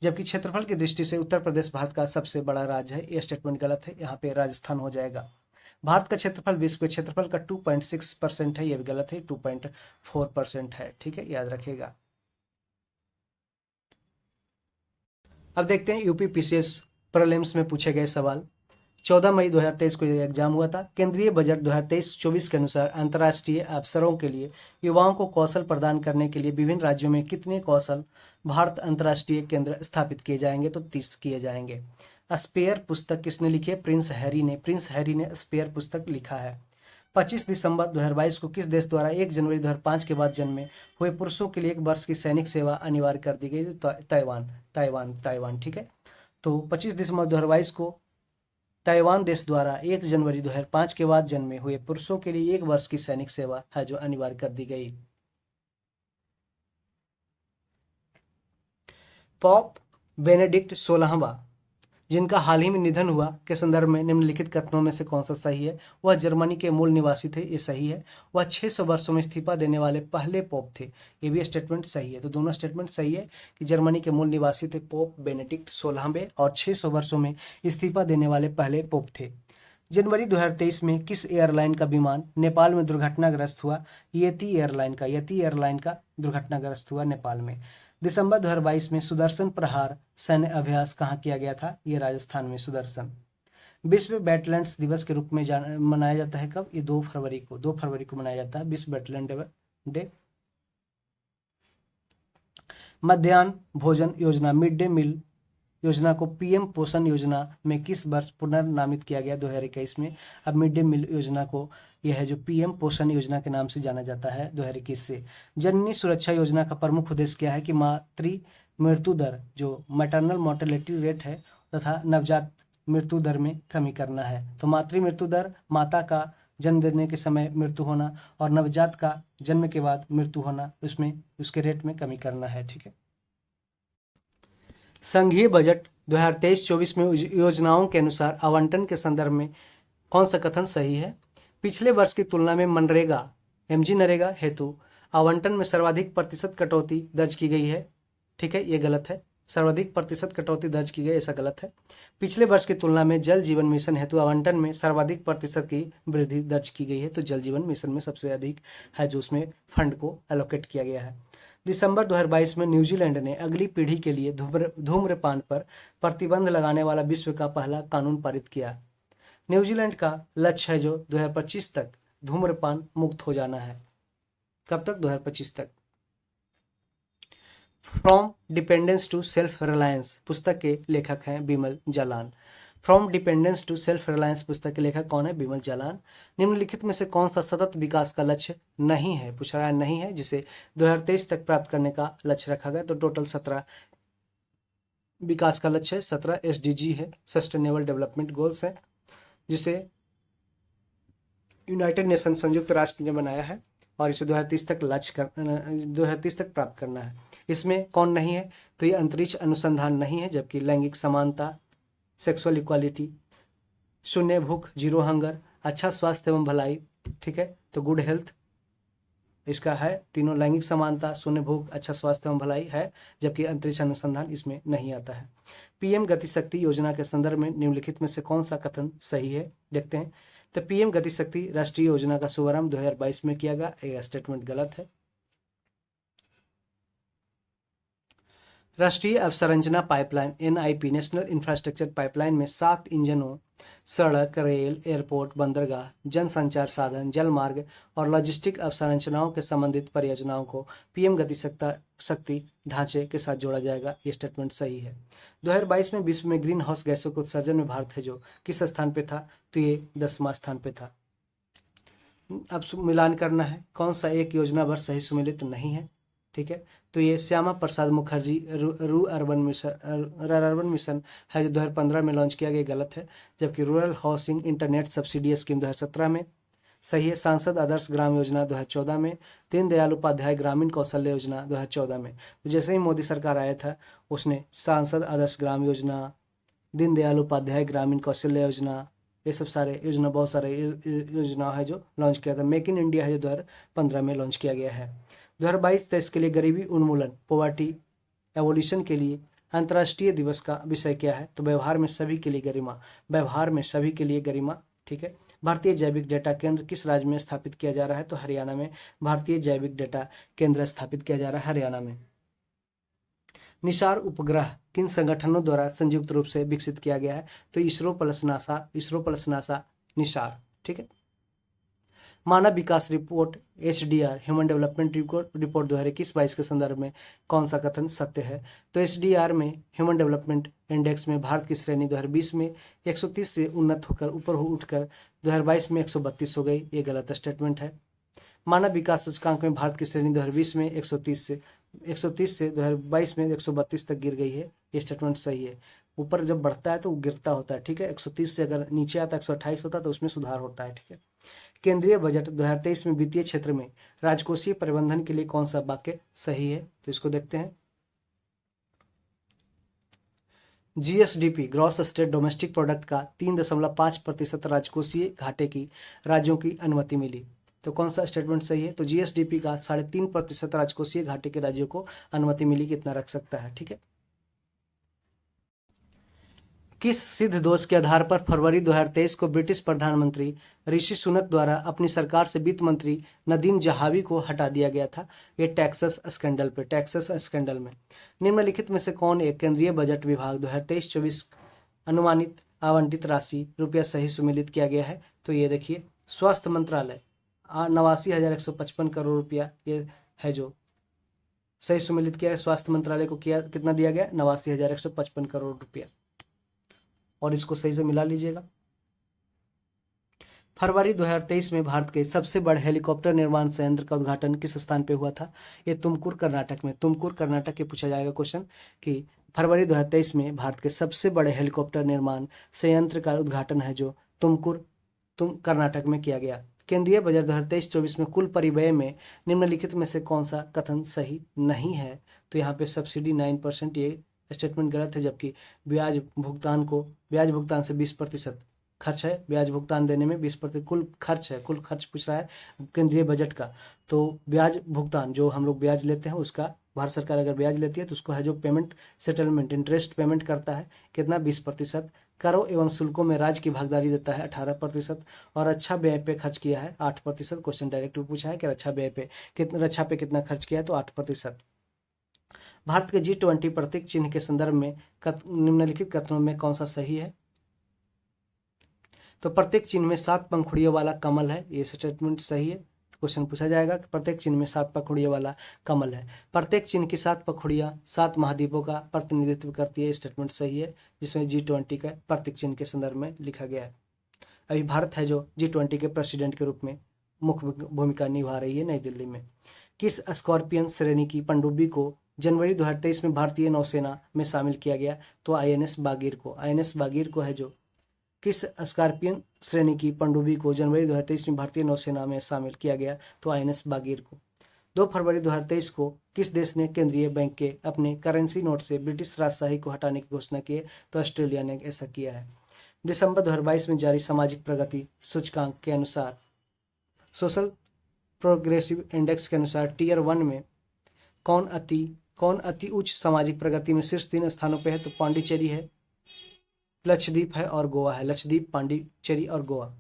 जबकि क्षेत्रफल की दृष्टि से उत्तर प्रदेश भारत का सबसे बड़ा राज्य है, यह स्टेटमेंट गलत है, यहाँ पे राजस्थान हो जाएगा। भारत का क्षेत्रफल विश्व के क्षेत्रफल का 2.6% है, यह भी गलत है, 2.4% है, ठीक है, याद रखिएगा। अब देखते हैं यूपी PCS प्रीलिम्स में पूछे गए सवाल। 14 मई 2023 को यह एग्जाम हुआ था। केंद्रीय बजट 2023-24 के अनुसार अंतर्राष्ट्रीय अवसरों के लिए युवाओं को कौशल प्रदान करने के लिए विभिन्न राज्यों में कितने कौशल भारत अंतर्राष्ट्रीय केंद्र स्थापित किए जाएंगे? तो 30 किए जाएंगे। स्पेयर पुस्तक किसने लिखी है? प्रिंस हैरी ने स्पेयर पुस्तक लिखा है। 25 दिसंबर 2022 को किस देश द्वारा 1 जनवरी 2005 के बाद जन्मे हुए पुरुषों के लिए 1 वर्ष की सैनिक सेवा अनिवार्य कर दी गई? ताइवान, ठीक है। तो 25 दिसंबर 2022 को ताइवान देश द्वारा 1 जनवरी 2005 के बाद जन्मे हुए पुरुषों के लिए 1 वर्ष की सैनिक सेवा है जो अनिवार्य कर दी गई। पॉप बेनेडिक्ट 16वां, जिनका हाल ही में निधन हुआ, के संदर्भ में निम्नलिखित कथनों में से कौन सा सही है? वह जर्मनी के मूल निवासी थे, ये सही है। वह 600 वर्षों में इस्तीफा देने वाले पहले पोप थे, ये भी स्टेटमेंट सही है। तो दोनों स्टेटमेंट सही है कि जर्मनी के मूल निवासी थे पोप बेनेडिक्ट 16वें और 600 वर्षों में इस्तीफा देने वाले पहले पोप थे। जनवरी 2023 में किस एयरलाइन का विमान नेपाल में दुर्घटनाग्रस्त हुआ? यति एयरलाइन का दुर्घटनाग्रस्त हुआ नेपाल में। दिसंबर 2022 में सुदर्शन प्रहार सैन्य अभ्यास कहाँ किया गया था? ये राजस्थान में सुदर्शन। विश्व वेटलैंड्स दिवस के रूप में मनाया जाता है कब? ये 2 फरवरी को मनाया जाता है विश्व वेटलैंड डे। मध्याह्न भोजन योजना मिड डे मील योजना को पीएम पोषण योजना में किस वर्ष पुनर्नामित किया गया? 2021 में। अब मिड डे मील योजना को यह है जो पीएम पोषण योजना के नाम से जाना जाता है 2021 से। जननी सुरक्षा योजना का प्रमुख उद्देश्य क्या है? कि मातृ मृत्यु दर जो मैटरनल मोर्टेलिटी रेट है तथा नवजात मृत्यु दर में कमी करना है। तो मातृ मृत्यु दर, माता का जन्म देने के समय मृत्यु होना और नवजात का जन्म के बाद मृत्यु होना, उसमें उसके रेट में कमी करना है। ठीक है। संघीय बजट 2023-24 में योजनाओं के अनुसार आवंटन के संदर्भ में कौन सा कथन सही है? पिछले वर्ष की तुलना में मनरेगा नरेगा हेतु आवंटन में सर्वाधिक प्रतिशत कटौती दर्ज की गई है। ठीक है, ये गलत है। सर्वाधिक प्रतिशत कटौती दर्ज की गई, ऐसा गलत है। पिछले वर्ष की तुलना में जल जीवन मिशन हेतु आवंटन में सर्वाधिक प्रतिशत की वृद्धि दर्ज की गई है। तो जल जीवन मिशन में सबसे अधिक है जो उसमें फंड को एलोकेट किया गया है। दिसंबर 2022 में न्यूजीलैंड ने अगली पीढ़ी के लिए धूम्रपान पर प्रतिबंध लगाने वाला विश्व का पहला कानून पारित किया। न्यूजीलैंड का लक्ष्य है जो 2025 तक धूम्रपान मुक्त हो जाना है। कब तक? 2025 तक। From dependence to self reliance पुस्तक के लेखक हैं Bimal Jalan. From dependence to self reliance पुस्तक के लेखक कौन है? बिमल जालान। निम्नलिखित में से कौन सा सतत विकास का लक्ष्य नहीं है? पूछा रहा है नहीं है, जिसे 2023 तक प्राप्त करने का लक्ष्य रखा गया। तो टोटल 17 विकास का लक्ष्य है, 17 SDG है, सस्टेनेबल डेवलपमेंट गोल्स है, जिसे यूनाइटेड नेशन संयुक्त राष्ट्र ने बनाया है और इसे 2030 तक प्राप्त करना है। इसमें कौन नहीं है? तो ये अंतरिक्ष अनुसंधान नहीं है, जबकि लैंगिक समानता, सेक्सुअल इक्वालिटी, शून्य भूख, 0 हंगर, अच्छा स्वास्थ्य एवं भलाई, ठीक है, तो गुड हेल्थ इसका है। तीनों लैंगिक समानता, शून्य भूख, अच्छा स्वास्थ्य एवं भलाई है, जबकि अंतरिक्ष अनुसंधान इसमें नहीं आता है। पीएम गति शक्ति योजना के संदर्भ में निम्नलिखित में से कौन सा कथन सही है? देखते हैं। तो पीएम गति शक्ति राष्ट्रीय योजना का शुभारंभ 2022 में किया गया, यह स्टेटमेंट गलत है। राष्ट्रीय अवसंरचना pipeline NIP national infrastructure pipeline में 7 इंजनों, सड़क, रेल, एयरपोर्ट, बंदरगाह, जनसंचार साधन, जलमार्ग और लॉजिस्टिक अवसंरचनाओं के संबंधित परियोजनाओं को पीएम गति शक्ति ढांचे के साथ जोड़ा जाएगा। ये स्टेटमेंट सही है। 2022 में विश्व में ग्रीन हाउस गैसों के उत्सर्जन में भारत है जो किस स्थान पे था? तो ये 10वां स्थान पे था। अब मिलान करना है, कौन सा एक योजना वर्ष सही सुमेलित नहीं है? ठीक है, तो ये श्यामा प्रसाद मुखर्जी रू अर्बन मिशन है जो 2015 में लॉन्च किया गया, गलत है। जबकि rural housing internet subsidy scheme 2017 में सही है। सांसद आदर्श ग्राम योजना 2014 में, दीनदयाल उपाध्याय ग्रामीण कौशल्य योजना 2014 में। तो जैसे ही मोदी सरकार आया था उसने सांसद आदर्श ग्राम योजना, दीनदयाल उपाध्याय ग्रामीण कौशल्य योजना, ये सब सारे योजना, बहुत सारे योजना है जो लॉन्च किया था। मेक इन इंडिया है जो 2015 में लॉन्च किया गया है। 2022-23 के लिए गरीबी उन्मूलन पॉवर्टी एवोल्यूशन के लिए अंतर्राष्ट्रीय दिवस का विषय क्या है? तो व्यवहार में सभी के लिए गरिमा, व्यवहार में सभी के लिए गरिमा। ठीक है। भारतीय जैविक डेटा केंद्र किस राज्य में स्थापित किया जा रहा है? तो हरियाणा में भारतीय जैविक डेटा केंद्र स्थापित किया जा रहा है, हरियाणा में। निसार उपग्रह किन संगठनों द्वारा संयुक्त रूप से विकसित किया गया है? तो इसरो प्लस नासा निसार। ठीक है। मानव विकास report HDR human development report 2021-22 के संदर्भ में कौन सा कथन सत्य है? तो HDR में ह्यूमन डेवलपमेंट इंडेक्स में भारत की श्रेणी 2020 में 130 से उन्नत होकर ऊपर उठकर 2022 में 132 हो गई, ये गलत स्टेटमेंट है। मानव विकास सूचकांक में भारत की श्रेणी 2020 में 130 से 2022 में 132 तक गिर गई है, ये स्टेटमेंट सही है। ऊपर जब बढ़ता है तो वो गिरता होता है, ठीक है। 130 से अगर नीचे आता है 128 होता है तो उसमें सुधार होता है, ठीक है। केंद्रीय बजट 2023 में वित्तीय क्षेत्र में राजकोषीय प्रबंधन के लिए कौन सा वाक्य सही है, तो इसको देखते हैं। GSDP gross state domestic product का 3.5% राजकोषीय घाटे की राज्यों की अनुमति मिली, तो कौन सा स्टेटमेंट सही है, तो जीएसडीपी का 3.5% राजकोषीय घाटे के राज्यों को अनुमति मिली, कितना रख सकता है, ठीक है। किस सिद्ध दोष के आधार पर फरवरी 2023 को ब्रिटिश प्रधानमंत्री ऋषि सुनक द्वारा अपनी सरकार से वित्त मंत्री नदीम जहावी को हटा दिया गया था, ये टैक्सेस स्कैंडल पे, टैक्सेस स्कैंडल में निम्नलिखित में से कौन एक केंद्रीय बजट विभाग 2023-24 अनुमानित आवंटित राशि रुपया सही सुमेलित किया गया है, तो ये देखिए स्वास्थ्य मंत्रालय 89,155 करोड़ रुपया ये है जो सही सुमेलित किया है। स्वास्थ्य मंत्रालय को किया कितना दिया गया, 89,155 करोड़ रुपया, और इसको सही से मिला लीजिएगा। फरवरी 2023 में भारत के सबसे बड़े हेलीकॉप्टर निर्माण संयंत्र का उद्घाटन किस स्थान पे हुआ था, ये तुमकुर कर्नाटक में, तुमकुर कर्नाटक के पूछा जाएगा क्वेश्चन कि फरवरी 2023 में भारत के सबसे बड़े हेलीकॉप्टर निर्माण संयंत्र का उद्घाटन है जो तुम कर्नाटक में किया गया। केंद्रीय बजट 2023-24 में कुल परिव्यय में निम्नलिखित में से कौन सा कथन सही नहीं है, तो यहाँ पे सब्सिडी 9%, ये स्टेटमेंट गलत है, जबकि ब्याज भुगतान से 20% खर्च है, ब्याज भुगतान देने में 20% कुल खर्च है, कुल खर्च पूछ रहा है केंद्रीय बजट का, तो ब्याज भुगतान जो हम लोग ब्याज लेते हैं उसका, भारत सरकार अगर ब्याज लेती है तो उसको है जो पेमेंट सेटलमेंट इंटरेस्ट पेमेंट करता है कितना, 20%। करों एवं शुल्कों में राज्य की भागीदारी देता है 18%, और रक्षा व्यय पे खर्च किया है 8%। क्वेश्चन डायरेक्ट पूछा है कि रक्षा पे कितना खर्च किया है, तो 8%। भारत के G20 प्रतीक चिन्ह के संदर्भ में निम्नलिखित कथनों में कौन सा सही है, तो प्रत्येक चिन्ह में 7 पंखुड़ियों वाला कमल है, ये स्टेटमेंट सही है। क्वेश्चन पूछा जाएगा कि प्रत्येक चिन्ह में 7 पंखुड़ियों वाला कमल है, प्रत्येक चिन्ह की 7 पंखुड़ियां 7 महाद्वीपों का प्रतिनिधित्व करती है, स्टेटमेंट सही है, जिसमें G20 का प्रत्येक चिन्ह के संदर्भ में लिखा गया है। अभी भारत है जो G20 के प्रेसिडेंट के रूप में मुख्य भूमिका निभा रही है नई दिल्ली में। किस स्कॉर्पियन श्रेणी की पनडुब्बी को जनवरी 2023 में भारतीय नौसेना में शामिल किया गया, तो INS बागीर को है जो किस स्कॉर्पियन श्रेणी की पनडुब्बी को जनवरी 2023 में भारतीय नौसेना में शामिल किया गया, तो INS बागीर को। 2 फरवरी 2023 को किस देश ने केंद्रीय बैंक के अपने करेंसी नोट से ब्रिटिश राजशाही को हटाने की घोषणा की है, तो ऑस्ट्रेलिया ने ऐसा किया है। दिसंबर 2022 में जारी सामाजिक प्रगति सूचकांक के अनुसार सोशल प्रोग्रेसिव इंडेक्स के अनुसार टियर 1 में कौन अति उच्च सामाजिक प्रगति में शीर्ष 3 स्थानों पे है, तो पांडिचेरी है, लक्षद्वीप है और गोवा है, लक्षद्वीप, पांडिचेरी और गोवा।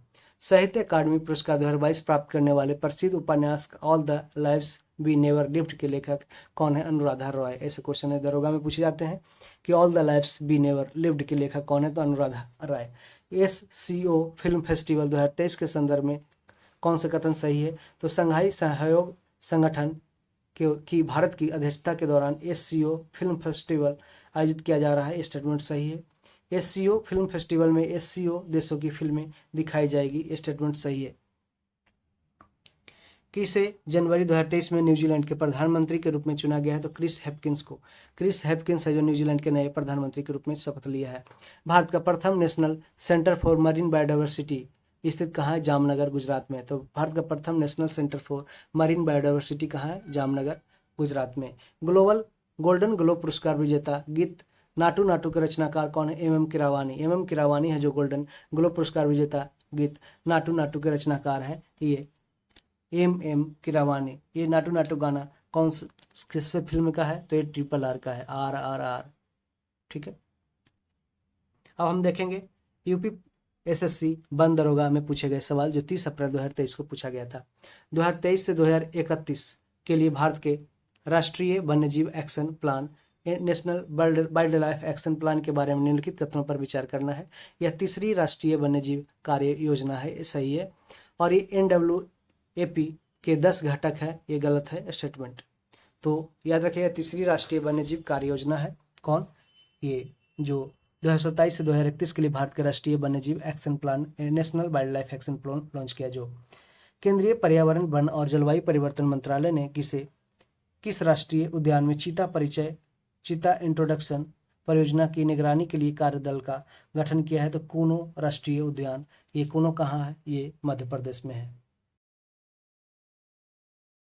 साहित्य अकादमी पुरस्कार 2022 प्राप्त करने वाले प्रसिद्ध उपन्यास all the lives we never lived के लेखक कौन है, अनुराधा रॉय। ऐसे क्वेश्चन है दरोगा में पूछे जाते हैं कि all the lives we never lived के लेखक कौन है, तो Anuradha Roy. SCO film festival 2023 के संदर्भ में कौन सा कथन सही है, तो संघाई सहयोग संगठन की भारत की अध्यक्षता के दौरान SCO फिल्म फेस्टिवल आयोजित किया जा रहा है, स्टेटमेंट सही है। SCO फिल्म फेस्टिवल में SCO देशों की फिल्में दिखाई जाएगी, स्टेटमेंट सही है। किसे जनवरी 2023 में न्यूजीलैंड के प्रधानमंत्री के रूप में चुना गया है, तो क्रिस हेपकिंस है जो न्यूजीलैंड के नए प्रधानमंत्री के रूप में शपथ लिया है। भारत का प्रथम national centre for marine biodiversity स्थित कहाँ है, जामनगर, गुजरात में। तो भारत का प्रथम national centre for marine biodiversity कहाँ है, जामनगर, गुजरात में। गोल्डन ग्लोब पुरस्कार विजेता गीत नाटू नाटू के रचनाकार कौन है, MM किरावानी है जो गोल्डन ग्लोब पुरस्कार विजेता गीत नाटू नाटू के रचनाकार है, ये MM किरावानी। ये नाटू नाटू गाना किस फिल्म का है, तो ये RRR का है, RRR, ठीक है। अब हम देखेंगे यूपी SSC वन दरोगा में पूछे गए सवाल जो 30 अप्रैल 2023 को पूछा गया था। 2023 से 2031 के लिए भारत के राष्ट्रीय वन्यजीव action plan, national wild life action plan के बारे में निम्नलिखित कथनों पर विचार करना है। यह तीसरी राष्ट्रीय वन्यजीव कार्य योजना है, सही है। और ये NWAP के 10 घटक है, ये गलत है स्टेटमेंट। तो याद रखिएगा तीसरी राष्ट्रीय वन्यजीव कार्य योजना है कौन, ये जो 2027 से 2031 के लिए भारत के राष्ट्रीय वन्यजीव action plan, national wild life action plan launch किया। जो केंद्रीय पर्यावरण, वन और जलवायु परिवर्तन मंत्रालय ने किस राष्ट्रीय उद्यान में चीता इंट्रोडक्शन परियोजना की निगरानी के लिए कार्यदल का गठन किया है? तो कूनो राष्ट्रीय उद्यान। ये कूनो कहाँ है? ये मध्य प्रदेश में है।